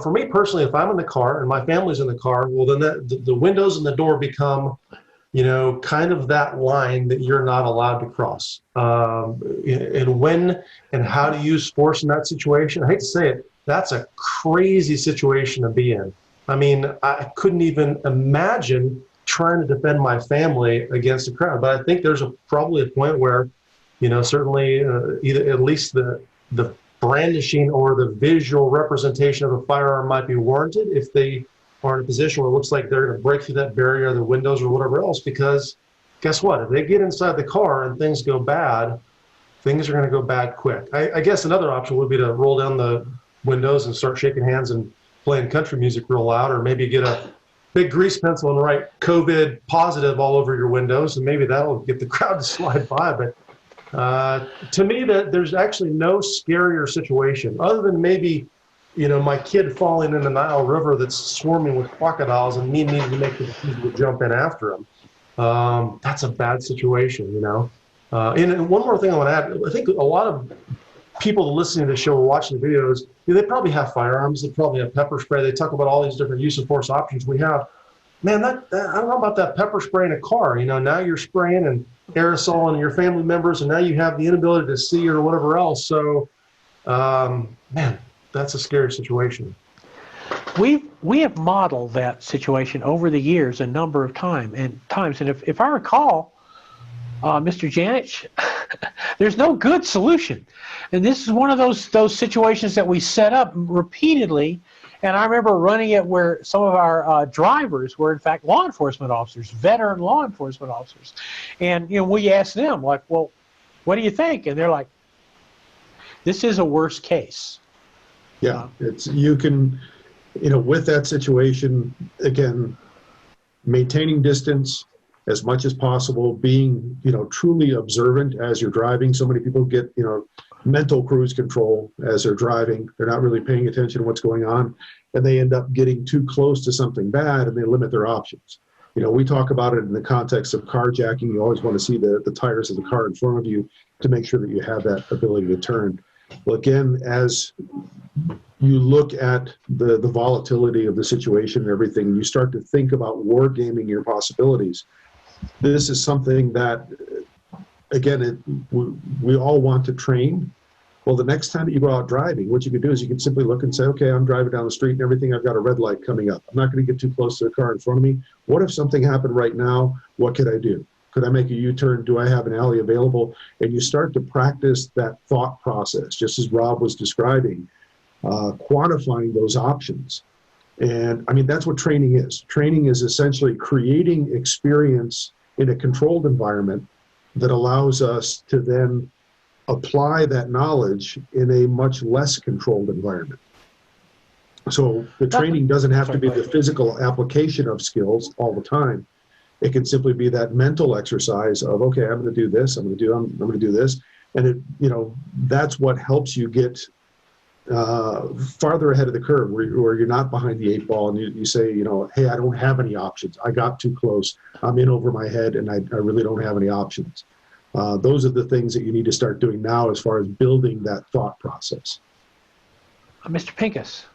for me personally, if I'm in the car and my family's in the car, well, then the windows and the door become, kind of that line that you're not allowed to cross. And when and how to use force in that situation, I hate to say it, that's a crazy situation to be in. I mean, I couldn't even imagine trying to defend my family against a crowd. But I think there's probably a point where, certainly either at least the brandishing or the visual representation of a firearm might be warranted if they are in a position where it looks like they're going to break through that barrier, the windows or whatever else, because guess what? If they get inside the car and things go bad, things are going to go bad quick. I guess another option would be to roll down the windows and start shaking hands and playing country music real loud, or maybe get a big grease pencil and write COVID positive all over your windows, and maybe that'll get the crowd to slide by. But to me, there's actually no scarier situation other than maybe, my kid falling in the Nile River that's swarming with crocodiles and me needing to make the decision to jump in after him. That's a bad situation, And one more thing I want to add, I think a lot of people listening to the show or watching the videos, they probably have firearms, they probably have pepper spray, they talk about all these different use of force options we have. Man, I don't know about that pepper spray in a car. Now you're spraying and aerosol on your family members, and now you have the inability to see or whatever else. So, man, that's a scary situation. We have modeled that situation over the years a number of times, and if I recall, Mr. Janich, there's no good solution, and this is one of those situations that we set up repeatedly. And I remember running it where some of our drivers were, in fact, law enforcement officers, veteran law enforcement officers. And, we asked them, like, well, what do you think? And they're like, this is a worst case. Yeah, you can, with that situation, again, maintaining distance as much as possible, being, truly observant as you're driving. So many people get, mental cruise control as they're driving. They're not really paying attention to what's going on, and they end up getting too close to something bad, and they limit their options. We talk about it in the context of carjacking. You always want to see the tires of the car in front of you to make sure that you have that ability to turn. Well, again, as you look at the volatility of the situation and everything, you start to think about war gaming your possibilities. This is something that, again, we all want to train. Well, the next time that you go out driving, what you can do is you can simply look and say, okay, I'm driving down the street and everything, I've got a red light coming up. I'm not going to get too close to the car in front of me. What if something happened right now? What could I do? Could I make a U-turn? Do I have an alley available? And you start to practice that thought process, just as Rob was describing, quantifying those options. And I mean, that's what training is. Training is essentially creating experience in a controlled environment that allows us to then apply that knowledge in a much less controlled environment. So the training doesn't have to be the physical application of skills all the time. It can simply be that mental exercise of, okay, I'm going to do this, I'm going to do this. And that's what helps you get farther ahead of the curve, where you're not behind the eight ball and you say, hey, I don't have any options. I got too close. I'm in over my head and I really don't have any options. Those are the things that you need to start doing now as far as building that thought process. Mr. Pincus.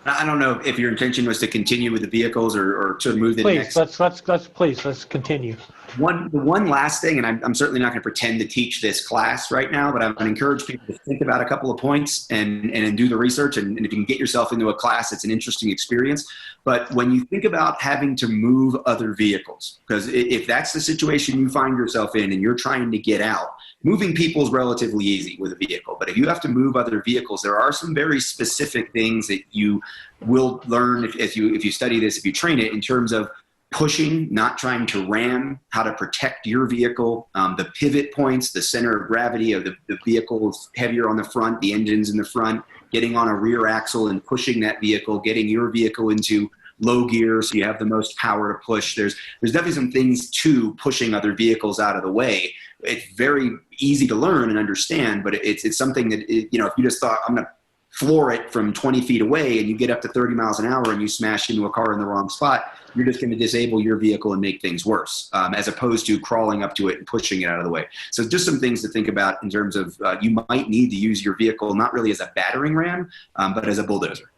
I don't know if your intention was to continue with the vehicles or to move to the next. Let's continue. One last thing, and I'm certainly not going to pretend to teach this class right now, but I would encourage people to think about a couple of points and do the research. And if you can get yourself into a class, it's an interesting experience. But when you think about having to move other vehicles, because if that's the situation you find yourself in and you're trying to get out, moving people is relatively easy with a vehicle. But if you have to move other vehicles, there are some very specific things that you will learn if you study this, if you train it, in terms of pushing, not trying to ram, how to protect your vehicle, the pivot points, the center of gravity of the vehicle is heavier on the front, the engine's in the front, getting on a rear axle and pushing that vehicle, getting your vehicle into low gear so you have the most power to push. There's definitely some things to pushing other vehicles out of the way. It's very easy to learn and understand, but it's something that, if you just thought, I'm going to floor it from 20 feet away and you get up to 30 miles an hour and you smash into a car in the wrong spot, you're just going to disable your vehicle and make things worse, as opposed to crawling up to it and pushing it out of the way. So just some things to think about in terms of you might need to use your vehicle not really as a battering ram, but as a bulldozer.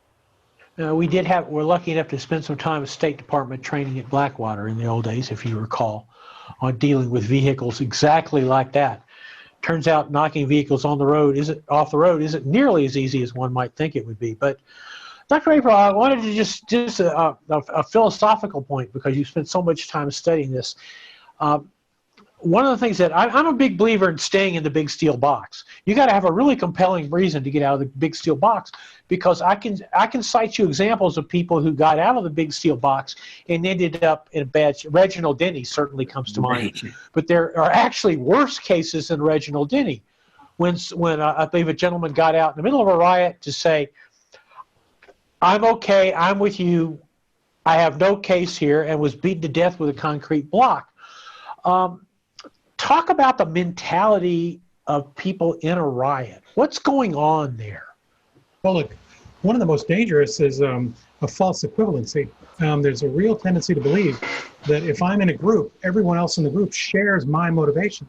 We're lucky enough to spend some time with State Department training at Blackwater in the old days, if you recall, on dealing with vehicles exactly like that. Turns out knocking vehicles off the road isn't nearly as easy as one might think it would be. But Dr. April, I wanted to just a philosophical point, because you spent so much time studying this. One of the things that I'm a big believer in staying in the big steel box. You got to have a really compelling reason to get out of the big steel box, because I can cite you examples of people who got out of the big steel box and ended up in a bad. Reginald Denny certainly comes to mind, but there are actually worse cases than Reginald Denny. When I believe a gentleman got out in the middle of a riot to say, "I'm okay, I'm with you, I have no case here," and was beaten to death with a concrete block. Talk about the mentality of people in a riot. What's going on there? Well, look, one of the most dangerous is a false equivalency. There's a real tendency to believe that if I'm in a group, everyone else in the group shares my motivation.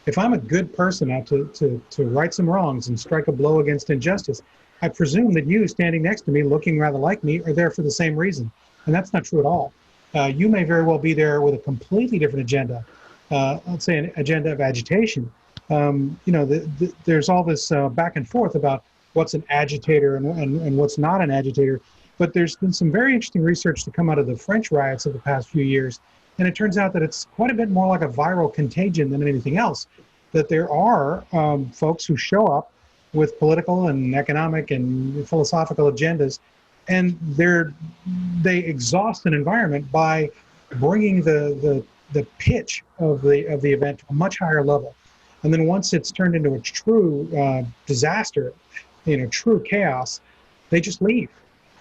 If I'm a good person out to right some wrongs and strike a blow against injustice, I presume that you standing next to me, looking rather like me, are there for the same reason. And that's not true at all. You may very well be there with a completely different agenda. Let's say an agenda of agitation. There's all this back and forth about what's an agitator and what's not an agitator. But there's been some very interesting research to come out of the French riots of the past few years. And it turns out that it's quite a bit more like a viral contagion than anything else. That there are folks who show up with political and economic and philosophical agendas, and they exhaust an environment by bringing the pitch of the event to a much higher level. And then once it's turned into a true disaster, true chaos, they just leave.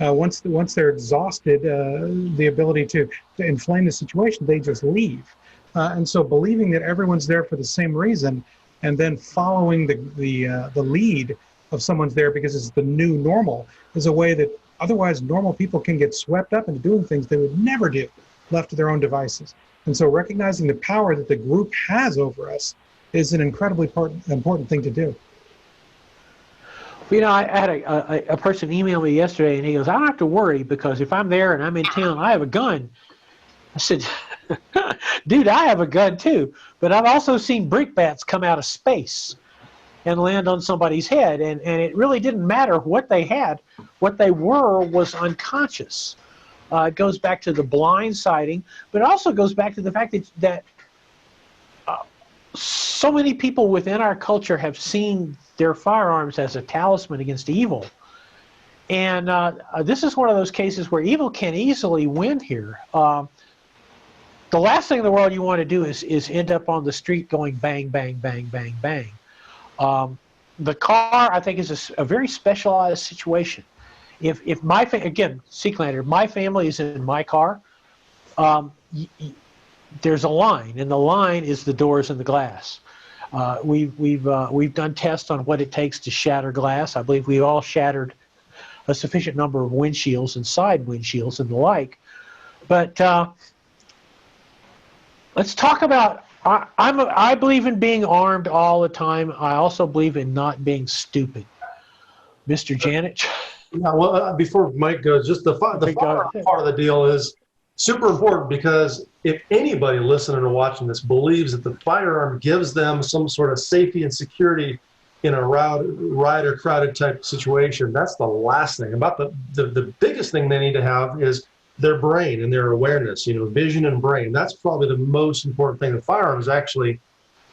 Once they're exhausted, the ability to inflame the situation, they just leave. And so believing that everyone's there for the same reason, and then following the lead of someone's there because it's the new normal, is a way that otherwise normal people can get swept up into doing things they would never do, left to their own devices. And so recognizing the power that the group has over us is an incredibly important thing to do. I had a person email me yesterday, and he goes, "I don't have to worry, because if I'm there and I'm in town, I have a gun." I said, "Dude, I have a gun too, but I've also seen brickbats come out of space and land on somebody's head, and it really didn't matter what they had. What they were was unconscious." It goes back to the blindsiding, but it also goes back to the fact that so many people within our culture have seen their firearms as a talisman against evil. And this is one of those cases where evil can easily win here. The last thing in the world you want to do is end up on the street going bang, bang, bang, bang, bang. The car, I think, is a very specialized situation. If my again, Seaclander, my family is in my car, there's a line, and the line is the doors and the glass. We've done tests on what it takes to shatter glass. I believe we've all shattered a sufficient number of windshields and side windshields and the like. But let's talk about. I believe in being armed all the time. I also believe in not being stupid. Mr. Janet. Yeah, well, before Mike goes, just the firearm part of the deal is super important, because if anybody listening or watching this believes that the firearm gives them some sort of safety and security in a riot or crowded type situation, that's the last thing. About the biggest thing they need to have is their brain and their awareness, vision and brain. That's probably the most important thing. The firearm is actually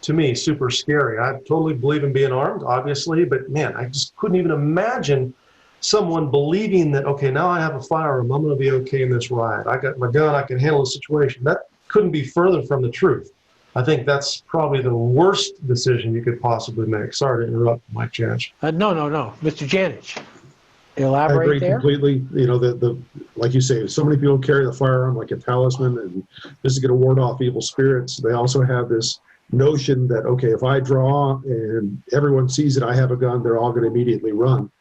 to me, super scary. I totally believe in being armed, obviously, but man, I just couldn't even imagine someone believing that, okay, now I have a firearm, I'm going to be okay in this riot. I got my gun, I can handle the situation. That couldn't be further from the truth. I think that's probably the worst decision you could possibly make. Sorry to interrupt, Mike Janich. No. Mr. Janich, I elaborate agree there. completely. You know, the like you say, so many people carry the firearm like a talisman, and this is going to ward off evil spirits. They also have this notion that, okay, if I draw and everyone sees that I have a gun, they're all going to immediately run.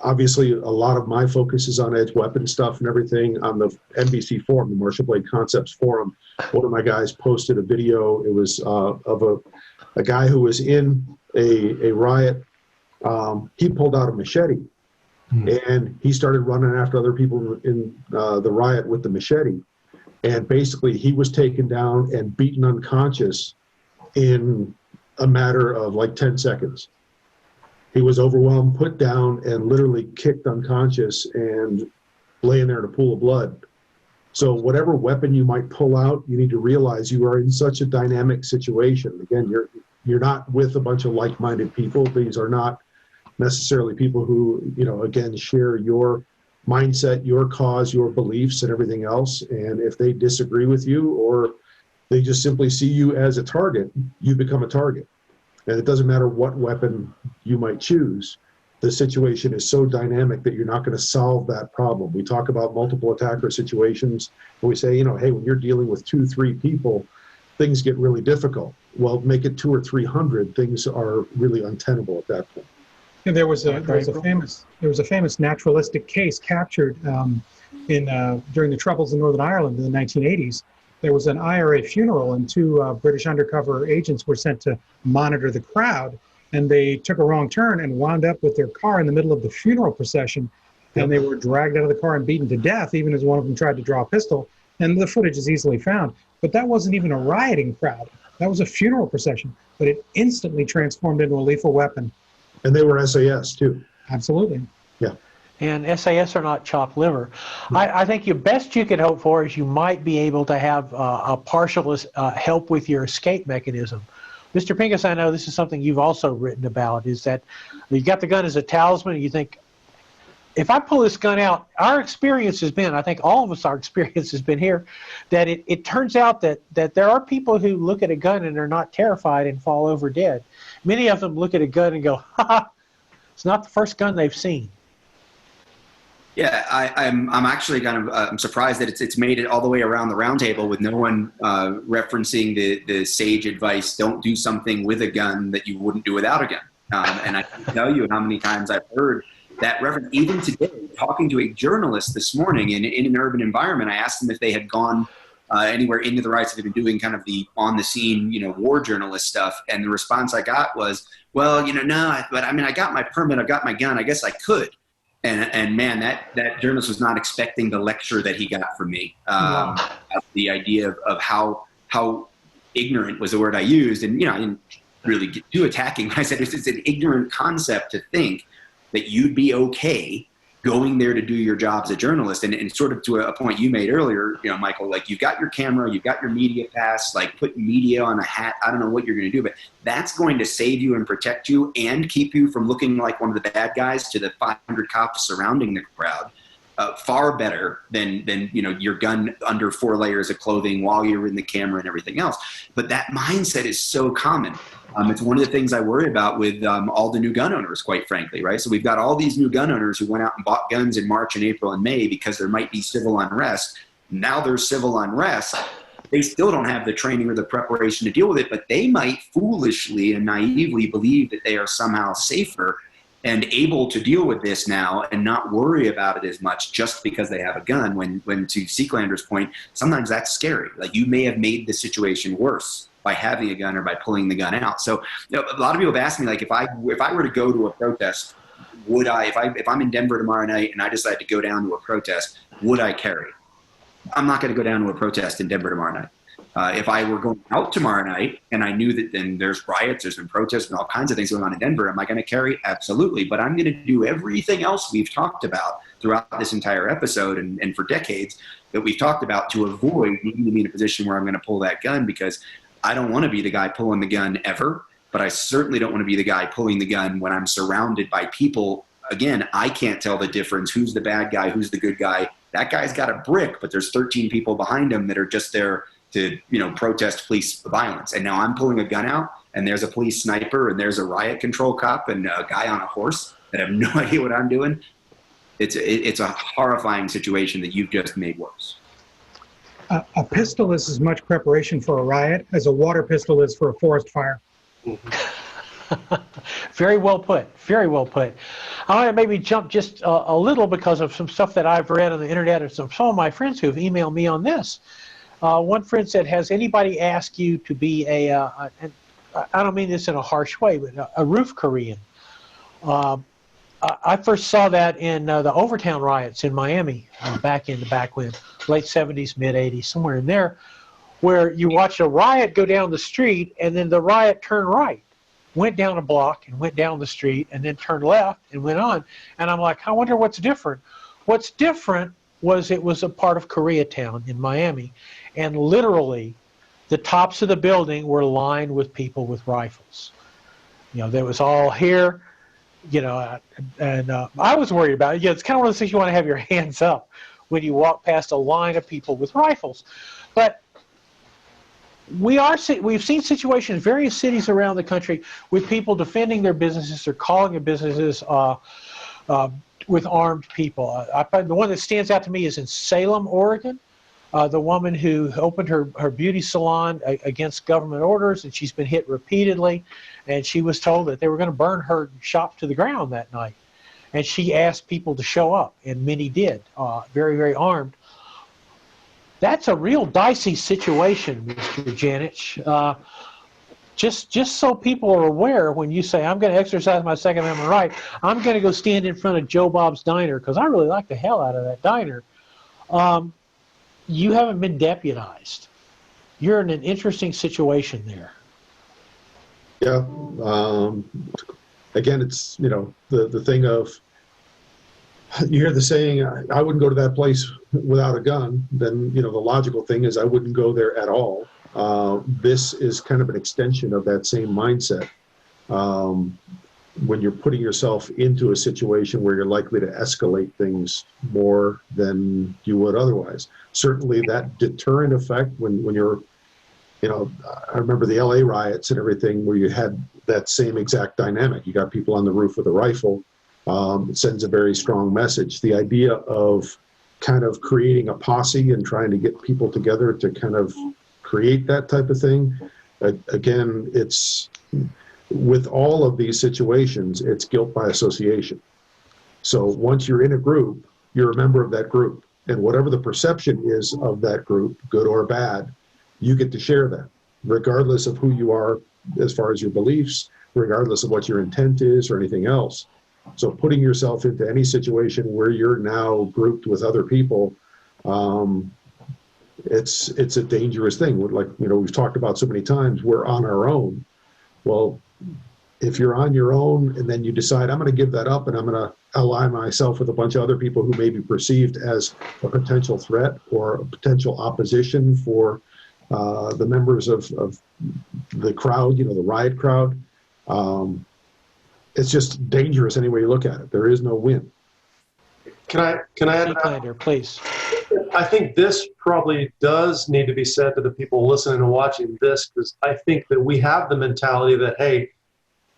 Obviously, a lot of my focus is on edge weapon stuff and everything on the NBC forum, the Martial Blade Concepts forum. One of my guys posted a video. It was of a guy who was in a riot. He pulled out a machete and he started running after other people in the riot with the machete. And basically, he was taken down and beaten unconscious in a matter of like 10 seconds. He was overwhelmed, put down, and literally kicked unconscious and laying there in a pool of blood. So whatever weapon you might pull out, you need to realize you are in such a dynamic situation. Again, you're not with a bunch of like-minded people. These are not necessarily people who, you know, again, share your mindset, your cause, your beliefs, and everything else. And if they disagree with you or they just simply see you as a target, you become a target. And it doesn't matter what weapon you might choose. The situation is so dynamic that you're not going to solve that problem. We talk about multiple attacker situations, and we say, you know, hey, when you're dealing with 2-3 people, things get really difficult. Well, make it 200 or 300, things are really untenable at that point. And there was a famous naturalistic case captured during the Troubles in Northern Ireland in the 1980s. There was an IRA funeral, and 2 British undercover agents were sent to monitor the crowd, and they took a wrong turn and wound up with their car in the middle of the funeral procession, and they were dragged out of the car and beaten to death, even as one of them tried to draw a pistol, and the footage is easily found. But that wasn't even a rioting crowd. That was a funeral procession, but it instantly transformed into a lethal weapon. And they were SAS too. Absolutely. Yeah. And SAS are not chopped liver. I think the best you could hope for is you might be able to have a partial help with your escape mechanism. Mr. Pincus, I know this is something you've also written about, is that you got the gun as a talisman and you think, if I pull this gun out, our experience has been, I think all of us, our experience has been here, that it turns out that there are people who look at a gun and are not terrified and fall over dead. Many of them look at a gun and go, ha, it's not the first gun they've seen. Yeah, I'm actually kind of I'm surprised that it's made it all the way around the roundtable with no one referencing the sage advice: don't do something with a gun that you wouldn't do without a gun. And I can tell you how many times I've heard that reference. Even today, talking to a journalist this morning in an urban environment, I asked them if they had gone anywhere into the riots, if they've been doing kind of the on the scene, war journalist stuff, and the response I got was, "Well, no, but I mean, I got my permit, I've got my gun, I guess I could." And man, that journalist was not expecting the lecture that he got from me. The idea of how ignorant was the word I used, and I didn't really get too attacking. I said it's an ignorant concept to think that you'd be okay going there to do your job as a journalist. And sort of to a point you made earlier, Michael, like you've got your camera, you've got your media pass, like put media on a hat. I don't know what you're going to do, but that's going to save you and protect you and keep you from looking like one of the bad guys to the 500 cops surrounding the crowd. Far better than your gun under 4 layers of clothing while you're in the camera and everything else. But that mindset is so common. It's one of the things I worry about with all the new gun owners, quite frankly, right? So we've got all these new gun owners who went out and bought guns in March and April and May because there might be civil unrest. Now there's civil unrest. They still don't have the training or the preparation to deal with it, but they might foolishly and naively believe that they are somehow safer and able to deal with this now and not worry about it as much just because they have a gun. When to Seeklander's point, sometimes that's scary. Like you may have made the situation worse by having a gun or by pulling the gun out. So a lot of people have asked me, like, if I were to go to a protest, would I, if I'm in Denver tomorrow night and I decide to go down to a protest, would I carry? I'm not going to go down to a protest in Denver tomorrow night. If I were going out tomorrow night and I knew that then there's riots, there's been protests and all kinds of things going on in Denver, am I going to carry? Absolutely. But I'm going to do everything else we've talked about throughout this entire episode and for decades that we've talked about to avoid needing to be in a position where I'm going to pull that gun, because I don't want to be the guy pulling the gun ever, but I certainly don't want to be the guy pulling the gun when I'm surrounded by people. Again, I can't tell the difference. Who's the bad guy? Who's the good guy? That guy's got a brick, but there's 13 people behind him that are just there to, protest police violence. And now I'm pulling a gun out, and there's a police sniper, and there's a riot control cop, and a guy on a horse that have no idea what I'm doing. It's a horrifying situation that you've just made worse. A pistol is as much preparation for a riot as a water pistol is for a forest fire. Very well put. Very well put. I want to maybe jump just a little because of some stuff that I've read on the internet and some of my friends who've emailed me on this. One friend said, has anybody asked you to be I don't mean this in a harsh way, but a roof Korean? I first saw that in the Overtown riots in Miami back when, late 70s, mid 80s, somewhere in there, where you watch a riot go down the street and then the riot turned right, went down a block and went down the street and then turned left and went on. And I'm like, I wonder what's different. What's different was it was a part of Koreatown in Miami, and literally the tops of the building were lined with people with rifles. There was all here. And I was worried about it. It's kind of one of those things you want to have your hands up when you walk past a line of people with rifles. But we've seen situations in various cities around the country with people defending their businesses or calling their businesses with armed people. The one that stands out to me is in Salem, Oregon. The woman who opened her beauty salon against government orders, and she's been hit repeatedly, and she was told that they were going to burn her shop to the ground that night. And she asked people to show up, and many did, very, very armed. That's a real dicey situation, Mr. Janich. Just so people are aware, when you say, I'm going to exercise my Second Amendment right, I'm going to go stand in front of Joe Bob's Diner, because I really like the hell out of that diner. You haven't been deputized. You're in an interesting situation there. Yeah. Again, it's, the thing of, you hear the saying, I wouldn't go to that place without a gun. Then, the logical thing is I wouldn't go there at all. This is kind of an extension of that same mindset. When you're putting yourself into a situation where you're likely to escalate things more than you would otherwise. Certainly that deterrent effect when you're, I remember the LA riots and everything where you had that same exact dynamic. You got people on the roof with a rifle. It sends a very strong message. The idea of kind of creating a posse and trying to get people together to kind of create that type of thing. Again, it's, with all of these situations, it's guilt by association. So once you're in a group, you're a member of that group. And whatever the perception is of that group, good or bad, you get to share that, regardless of who you are as far as your beliefs, regardless of what your intent is or anything else. So putting yourself into any situation where you're now grouped with other people, it's a dangerous thing. Like, we've talked about so many times, we're on our own. Well, if you're on your own and then you decide, I'm going to give that up and I'm going to ally myself with a bunch of other people who may be perceived as a potential threat or a potential opposition for the members of the crowd, the riot crowd, it's just dangerous any way you look at it. There is no win. Can I add Lander, please? I think this probably does need to be said to the people listening and watching this, because I think that we have the mentality that, hey,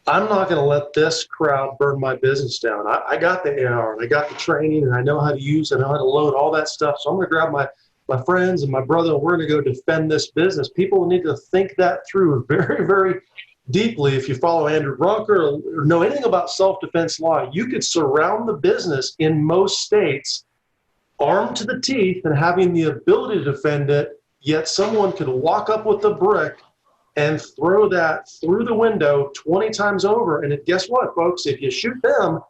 I'm not going to let this crowd burn my business down. I got the AR and I got the training and I know how to use it, I know how to load all that stuff. So I'm going to grab my friends and my brother and we're going to go defend this business. People need to think that through very, very deeply. If you follow Andrew Bronker or know anything about self-defense law, you could surround the business in most states armed to the teeth and having the ability to defend it, yet someone could walk up with a brick and throw that through the window 20 times over. And guess what, folks? If you shoot them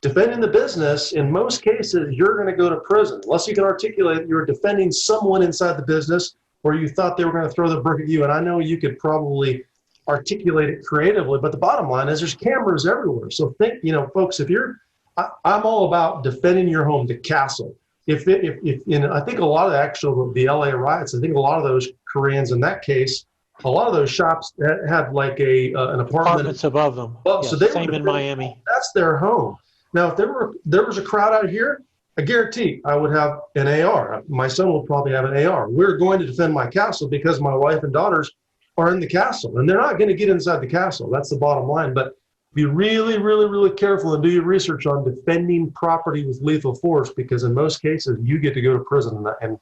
defending the business, in most cases, you're going to go to prison, unless you can articulate you're defending someone inside the business where you thought they were going to throw the brick at you. And I know you could probably articulate it creatively, but the bottom line is there's cameras everywhere. So think, folks, I'm all about defending your home, the castle. I think a lot of the LA riots, I think a lot of those Koreans in that case a lot of those shops had like an apartment Apartments above them. above, Yes, so they same were, in Miami. that's their home. Now, if there was a crowd out here, I guarantee I would have an AR. My son will probably have an AR. We're going to defend my castle because my wife and daughters are in the castle, and they're not going to get inside the castle. That's the bottom line. But be really, really, really careful and do your research on defending property with lethal force, because in most cases you get to go to prison and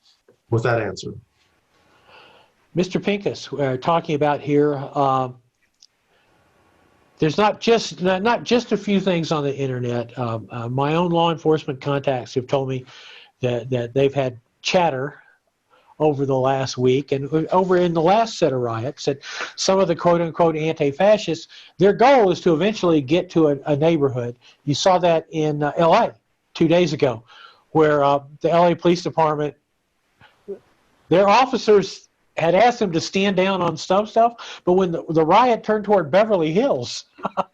with that answer. Mr. Pincus, we're talking about here. There's not just a few things on the internet. My own law enforcement contacts have told me that they've had chatter over the last week and over in the last set of riots that some of the quote-unquote anti-fascists, their goal is to eventually get to a neighborhood. You saw that in L.A. 2 days ago, where the L.A. Police Department, their officers had asked them to stand down on some stuff, but when the riot turned toward Beverly Hills,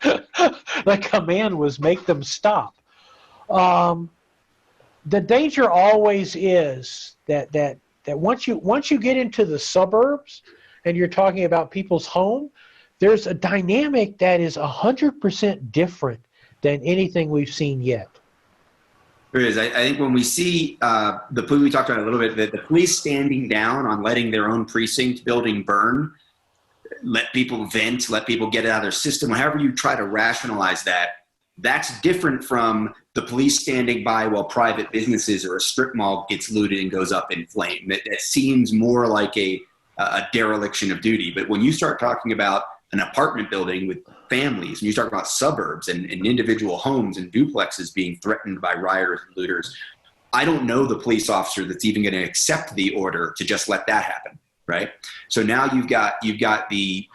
the command was make them stop. The danger always is that once you get into the suburbs and you're talking about people's home, there's a dynamic that is 100% different than anything we've seen yet. There is. I think when we see the police, we talked about it a little bit, that the police standing down on letting their own precinct building burn, let people vent, let people get it out of their system, however you try to rationalize that, that's different from the police standing by while private businesses or a strip mall gets looted and goes up in flame. That seems more like a dereliction of duty. But when you start talking about an apartment building with families, and you talk about suburbs and individual homes and duplexes being threatened by rioters and looters, I don't know the police officer that's even going to accept the order to just let that happen, right? So now you've got the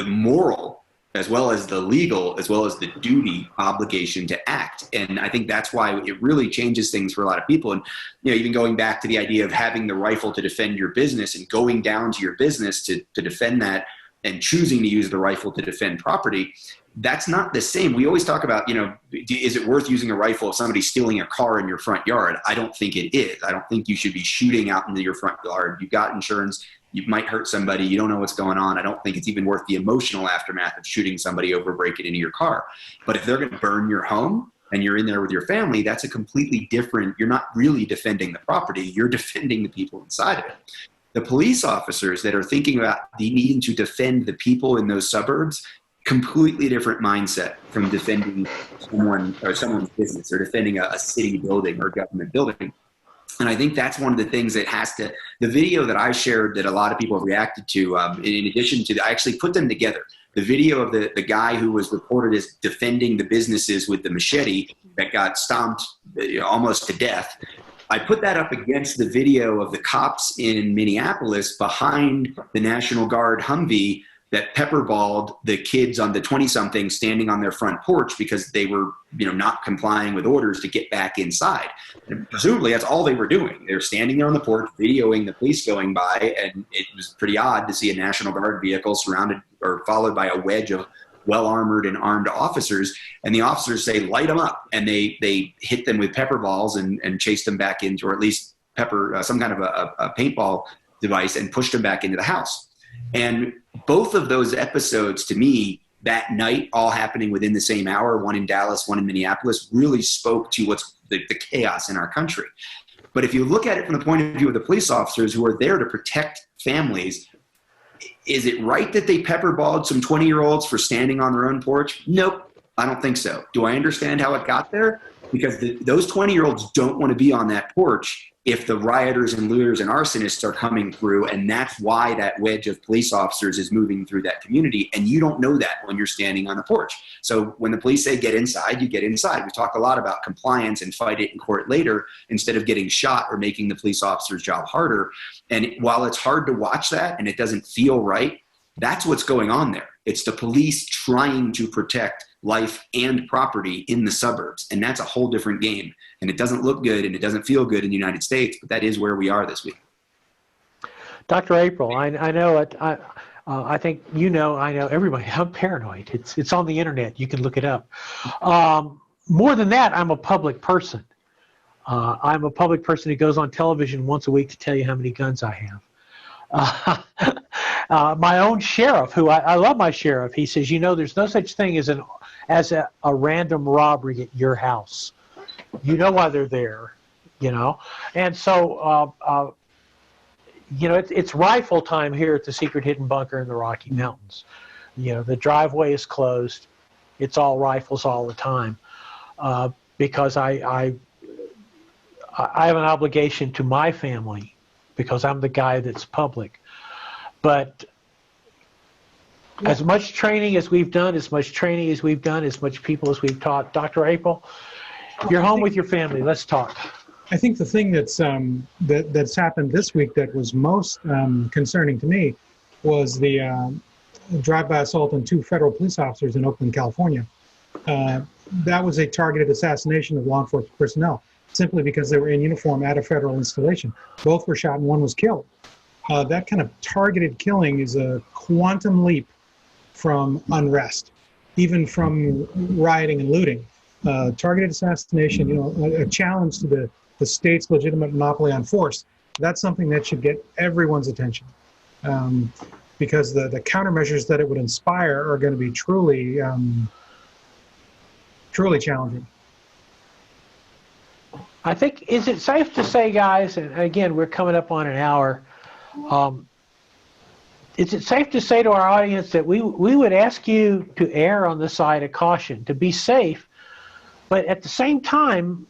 moral as well as the legal, as well as the duty obligation to act. And I think that's why it really changes things for a lot of people. And, you know, even going back to the idea of having the rifle to defend your business and going down to your business to defend that and choosing to use the rifle to defend property, that's not the same. We always talk about, you know, is it worth using a rifle if somebody's stealing a car in your front yard? I don't think it is. I don't think you should be shooting out into your front yard. You've got insurance. You might hurt somebody. You don't know what's going on. I don't think it's even worth the emotional aftermath of shooting somebody over, breaking into your car. But if they're going to burn your home and you're in there with your family, that's a completely different, you're not really defending the property. You're defending the people inside of it. The police officers that are thinking about the needing to defend the people in those suburbs, completely different mindset from defending someone or someone's business or defending a city building or government building. And I think that's one of the things that has to, the video that I shared that a lot of people have reacted to, in addition to, I actually put them together. The video of the guy who was reported as defending the businesses with the machete that got stomped almost to death. I put that up against the video of the cops in Minneapolis behind the National Guard Humvee that pepperballed the kids on the 20-something standing on their front porch because they were, not complying with orders to get back inside. And presumably that's all they were doing. They were standing there on the porch, videoing the police going by, and it was pretty odd to see a National Guard vehicle surrounded or followed by a wedge of well-armored and armed officers, and the officers say, light them up. And they hit them with pepper balls and chased them back into, or at least some kind of a paintball device, and pushed them back into the house. And both of those episodes, to me, that night, all happening within the same hour, one in Dallas, one in Minneapolis, really spoke to what's the chaos in our country. But if you look at it from the point of view of the police officers who are there to protect families, is it right that they pepperballed some 20-year-olds for standing on their own porch? Nope, I don't think so. Do I understand how it got there? Because those 20-year-olds don't want to be on that porch if the rioters and looters and arsonists are coming through, and that's why that wedge of police officers is moving through that community, and you don't know that when you're standing on the porch. So when the police say get inside, you get inside. We talk a lot about compliance and fight it in court later instead of getting shot or making the police officer's job harder. And while it's hard to watch that and it doesn't feel right, that's what's going on there. It's the police trying to protect life and property in the suburbs. And that's a whole different game. And it doesn't look good and it doesn't feel good in the United States, but that is where we are this week. Dr. April, I know it. I think I know everybody. I'm paranoid. It's on the internet. You can look it up. More than that, I'm a public person. I'm a public person who goes on television once a week to tell you how many guns I have. My own sheriff, who I love my sheriff, he says, there's no such thing as a random robbery at your house. You know why they're there, And so, it's rifle time here at the secret hidden bunker in the Rocky Mountains. The driveway is closed. It's all rifles all the time, because I have an obligation to my family because I'm the guy that's public. But as much training as we've done, as much people as we've taught, Dr. April, you're home with your family. Let's talk. I think the thing that's that's happened this week that was most concerning to me was the drive-by assault on 2 federal police officers in Oakland, California. That was a targeted assassination of law enforcement personnel, simply because they were in uniform at a federal installation. Both were shot and one was killed. That kind of targeted killing is a quantum leap from unrest, even from rioting and looting. Targeted assassination, a challenge to the state's legitimate monopoly on force. That's something that should get everyone's attention, because the countermeasures that it would inspire are going to be truly challenging. I think, is it safe to say, guys, and again, we're coming up on an hour, is it safe to say to our audience that we would ask you to err on the side of caution, to be safe, but at the same time,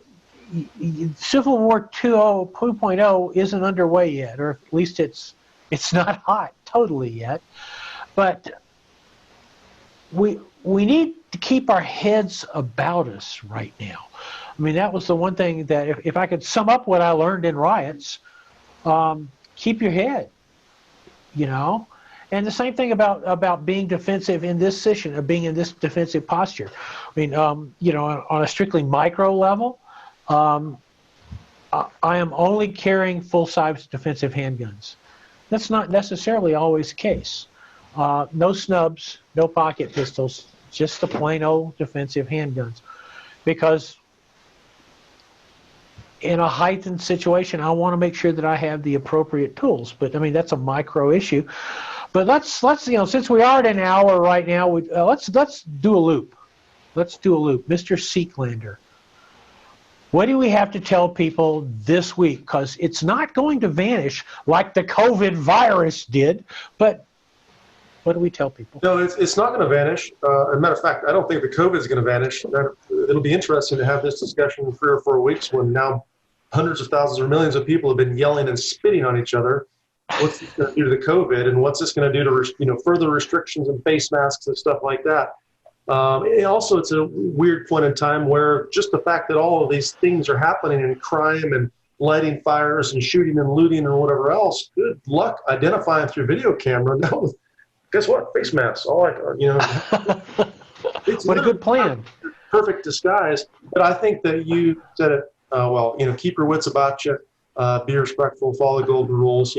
Civil War 2.0 isn't underway yet, or at least it's not hot totally yet, but we need to keep our heads about us right now. I mean, that was the one thing that if I could sum up what I learned in Riots, keep your head, And the same thing about being defensive in this position, of being in this defensive posture. I mean, on a strictly micro level, I am only carrying full-size defensive handguns. That's not necessarily always the case. No snubs, no pocket pistols, just the plain old defensive handguns. Because in a heightened situation, I want to make sure that I have the appropriate tools. But I mean, that's a micro issue. But let's since we are at an hour right now, let's do a loop. Let's do a loop, Mr. Seeklander. What do we have to tell people this week? Because it's not going to vanish like the COVID virus did. But what do we tell people? No, it's not going to vanish. As a matter of fact, I don't think the COVID is going to vanish. It'll be interesting to have this discussion in 3 or 4 weeks when now hundreds of thousands or millions of people have been yelling and spitting on each other. What's this going to do to the COVID, and what's this going to do to further restrictions and face masks and stuff like that? Also, it's a weird point in time where just the fact that all of these things are happening in crime and lighting fires and shooting and looting and whatever else, good luck identifying through video camera. No, guess what? Face masks. What a good plan. Perfect disguise. But I think that you said it, keep your wits about you, be respectful, follow the golden rules,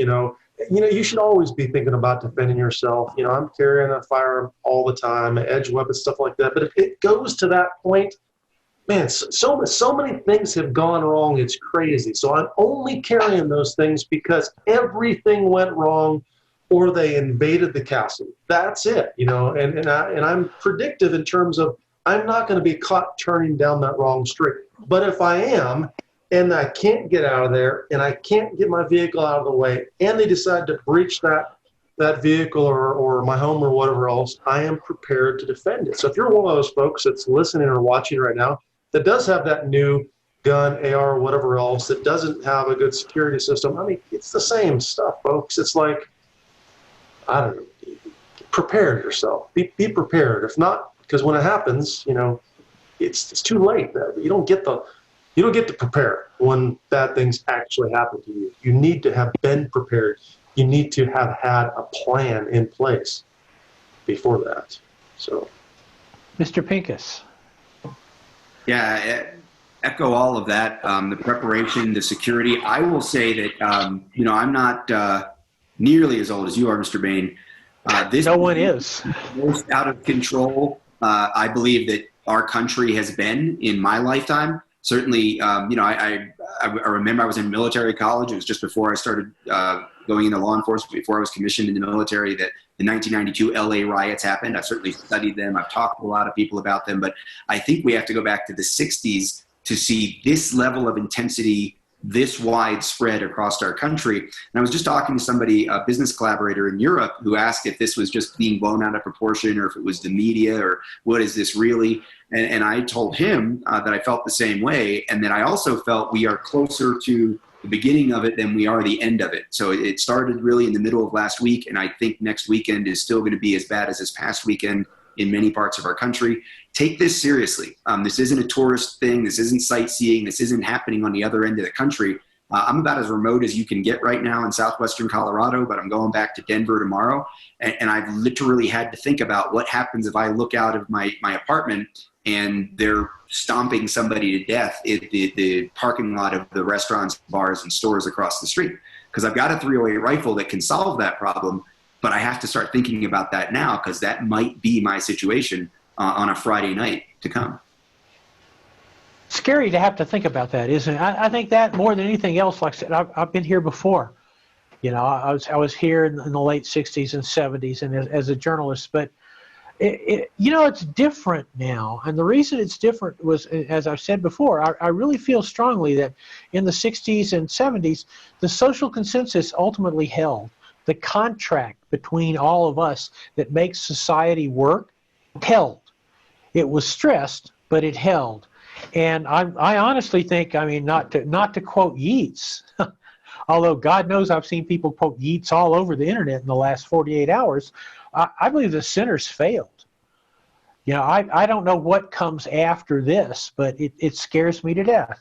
you should always be thinking about defending yourself. I'm carrying a firearm all the time, edge weapons, stuff like that. But if it goes to that point, man, so many things have gone wrong. It's crazy. So I'm only carrying those things because everything went wrong or they invaded the castle. That's it, and I'm predictive in terms of I'm not going to be caught turning down that wrong street. But if I am, and I can't get out of there, and I can't get my vehicle out of the way, and they decide to breach that vehicle or my home or whatever else, I am prepared to defend it. So if you're one of those folks that's listening or watching right now that does have that new gun, AR, or whatever else, that doesn't have a good security system, I mean, it's the same stuff, folks. It's like, I don't know, prepare yourself. Be prepared. If not, because when it happens, it's too late. You don't get to prepare when bad things actually happen to you. You need to have been prepared. You need to have had a plan in place before that. So, Mr. Pincus. Yeah, echo all of that. The preparation, the security. I will say that I'm not nearly as old as you are, Mr. Bain. No one is. Most out of control, I believe, that our country has been in my lifetime. certainly, I remember I was in military college. It was just before I started going into law enforcement, before I was commissioned in the military, that the 1992 LA riots happened. I've certainly studied them. I've talked to a lot of people about them, but I think we have to go back to the 60s to see this level of intensity, this widespread across our country. And I was just talking to somebody, a business collaborator in Europe, who asked if this was just being blown out of proportion or if it was the media or what is this really? And I told him that I felt the same way, and that I also felt we are closer to the beginning of it than we are the end of it. So it started really in the middle of last week, and I think next weekend is still going to be as bad as this past weekend in many parts of our country. Take this seriously. This isn't a tourist thing. This isn't sightseeing. This isn't happening on the other end of the country. I'm about as remote as you can get right now in southwestern Colorado, but I'm going back to Denver tomorrow. And I've literally had to think about what happens if I look out of my apartment and they're stomping somebody to death in the parking lot of the restaurants, bars, and stores across the street. Because I've got a .308 rifle that can solve that problem, but I have to start thinking about that now, because that might be my situation on a Friday night to come. Scary to have to think about that, isn't it? I think that more than anything else, like I said, I've been here before. You know, I was here in the late 60s and 70s and as a journalist, but it's different now. And the reason it's different was, as I've said before, I really feel strongly that in the 60s and 70s, the social consensus ultimately held. The contract between all of us that makes society work held. It was stressed, but it held. And I honestly think, I mean, not to quote Yeats, although God knows I've seen people quote Yeats all over the internet in the last 48 hours, I believe the sinners failed. You know, I don't know what comes after this, but it scares me to death.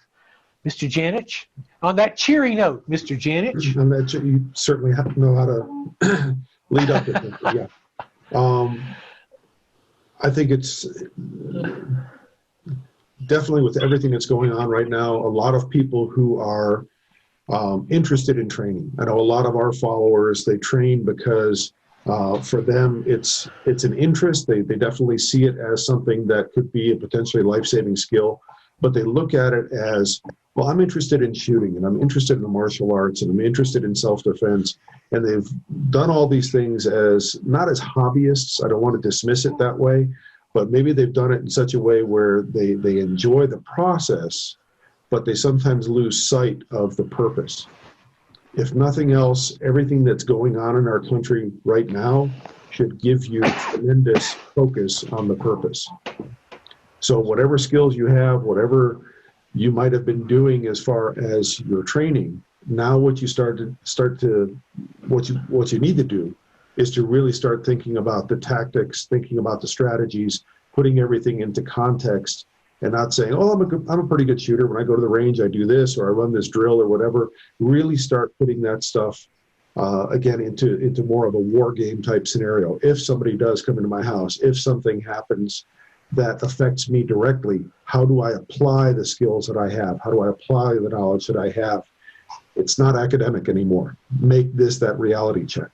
Mr. Janich, on that cheery note, Mr. Janich. And that you certainly have to know how to lead up with it. Yeah. I think it's definitely, with everything that's going on right now, a lot of people who are interested in training. I know a lot of our followers, they train because for them it's an interest. They definitely see it as something that could be a potentially life-saving skill, but they look at it as, well, I'm interested in shooting, and I'm interested in the martial arts, and I'm interested in self-defense. And they've done all these things as, not as hobbyists, I don't want to dismiss it that way, but maybe they've done it in such a way where they enjoy the process, but they sometimes lose sight of the purpose. If nothing else, everything that's going on in our country right now should give you tremendous focus on the purpose. So whatever skills you have, whatever you might have been doing as far as your training, now what you what you need to do is to really start thinking about the tactics, thinking about the strategies, putting everything into context, and not saying, oh, I'm a pretty good shooter. When I go to the range, I do this, or I run this drill, or whatever. Really start putting that stuff again into more of a war game type scenario. If somebody does come into my house, if something happens that affects me directly, how do I apply the skills that I have? How do I apply the knowledge that I have? It's not academic anymore. Make this that reality check.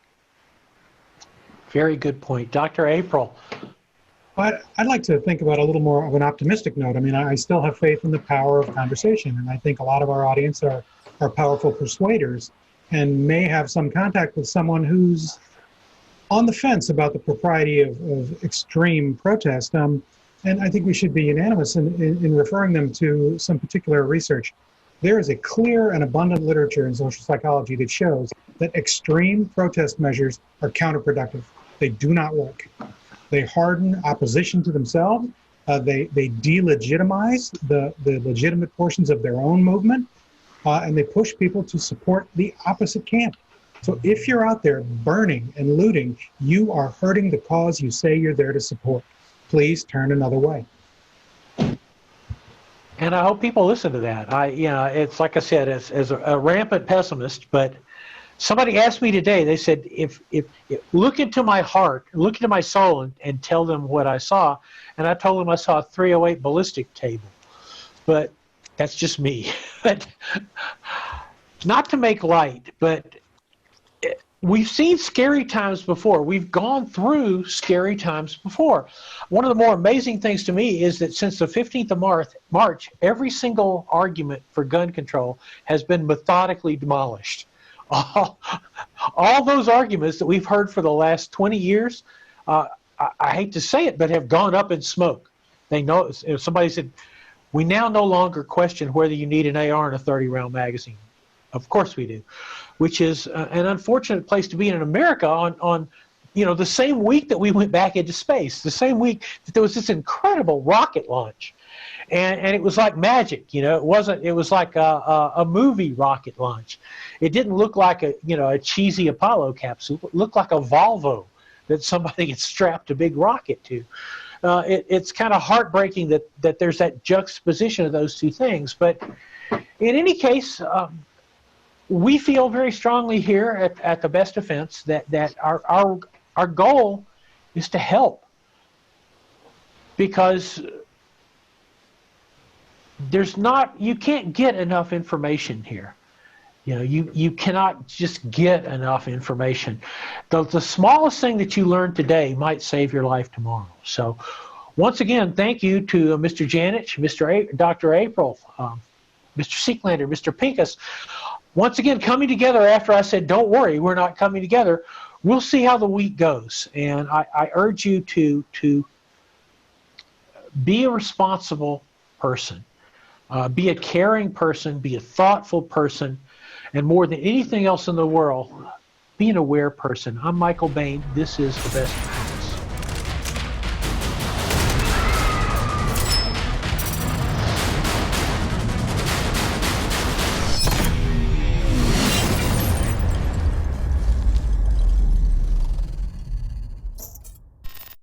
Very good point. Dr. April. But I'd like to think about a little more of an optimistic note. I mean, I still have faith in the power of conversation, and I think a lot of our audience are powerful persuaders and may have some contact with someone who's on the fence about the propriety of extreme protest. And I think we should be unanimous in referring them to some particular research. There is a clear and abundant literature in social psychology that shows that extreme protest measures are counterproductive. They do not work. They harden opposition to themselves. They delegitimize the legitimate portions of their own movement, and they push people to support the opposite camp. So if you're out there burning and looting, you are hurting the cause you say you're there to support. Please turn another way. And I hope people listen to that. It's like I said, as a rampant pessimist, but somebody asked me today, they said, if look into my heart, look into my soul and tell them what I saw. And I told them I saw a .308 ballistic table. But that's just me. But not to make light, but we've seen scary times before. We've gone through scary times before. One of the more amazing things to me is that since the 15th of March, every single argument for gun control has been methodically demolished. All those arguments that we've heard for the last 20 years, I hate to say it, but have gone up in smoke. They know, somebody said, we now no longer question whether you need an AR and a 30-round magazine. Of course we do, which is an unfortunate place to be in America on the same week that we went back into space, the same week that there was this incredible rocket launch. And it was like magic, it was like a movie rocket launch. It didn't look like a cheesy Apollo capsule. It looked like a Volvo that somebody had strapped a big rocket to. It's kind of heartbreaking that there's that juxtaposition of those two things. But in any case, we feel very strongly here at the Best Defense that our goal is to help, because you can't get enough information here. You cannot just get enough information. The smallest thing that you learn today might save your life tomorrow. So once again, thank you to Mr. Janich, Dr. April, Mr. Seeklander, Mr. Pincus. Once again, coming together after I said, don't worry, we're not coming together. We'll see how the week goes. And I urge you to be a responsible person, be a caring person, be a thoughtful person, and more than anything else in the world, be an aware person. I'm Michael Bain. This is The Best.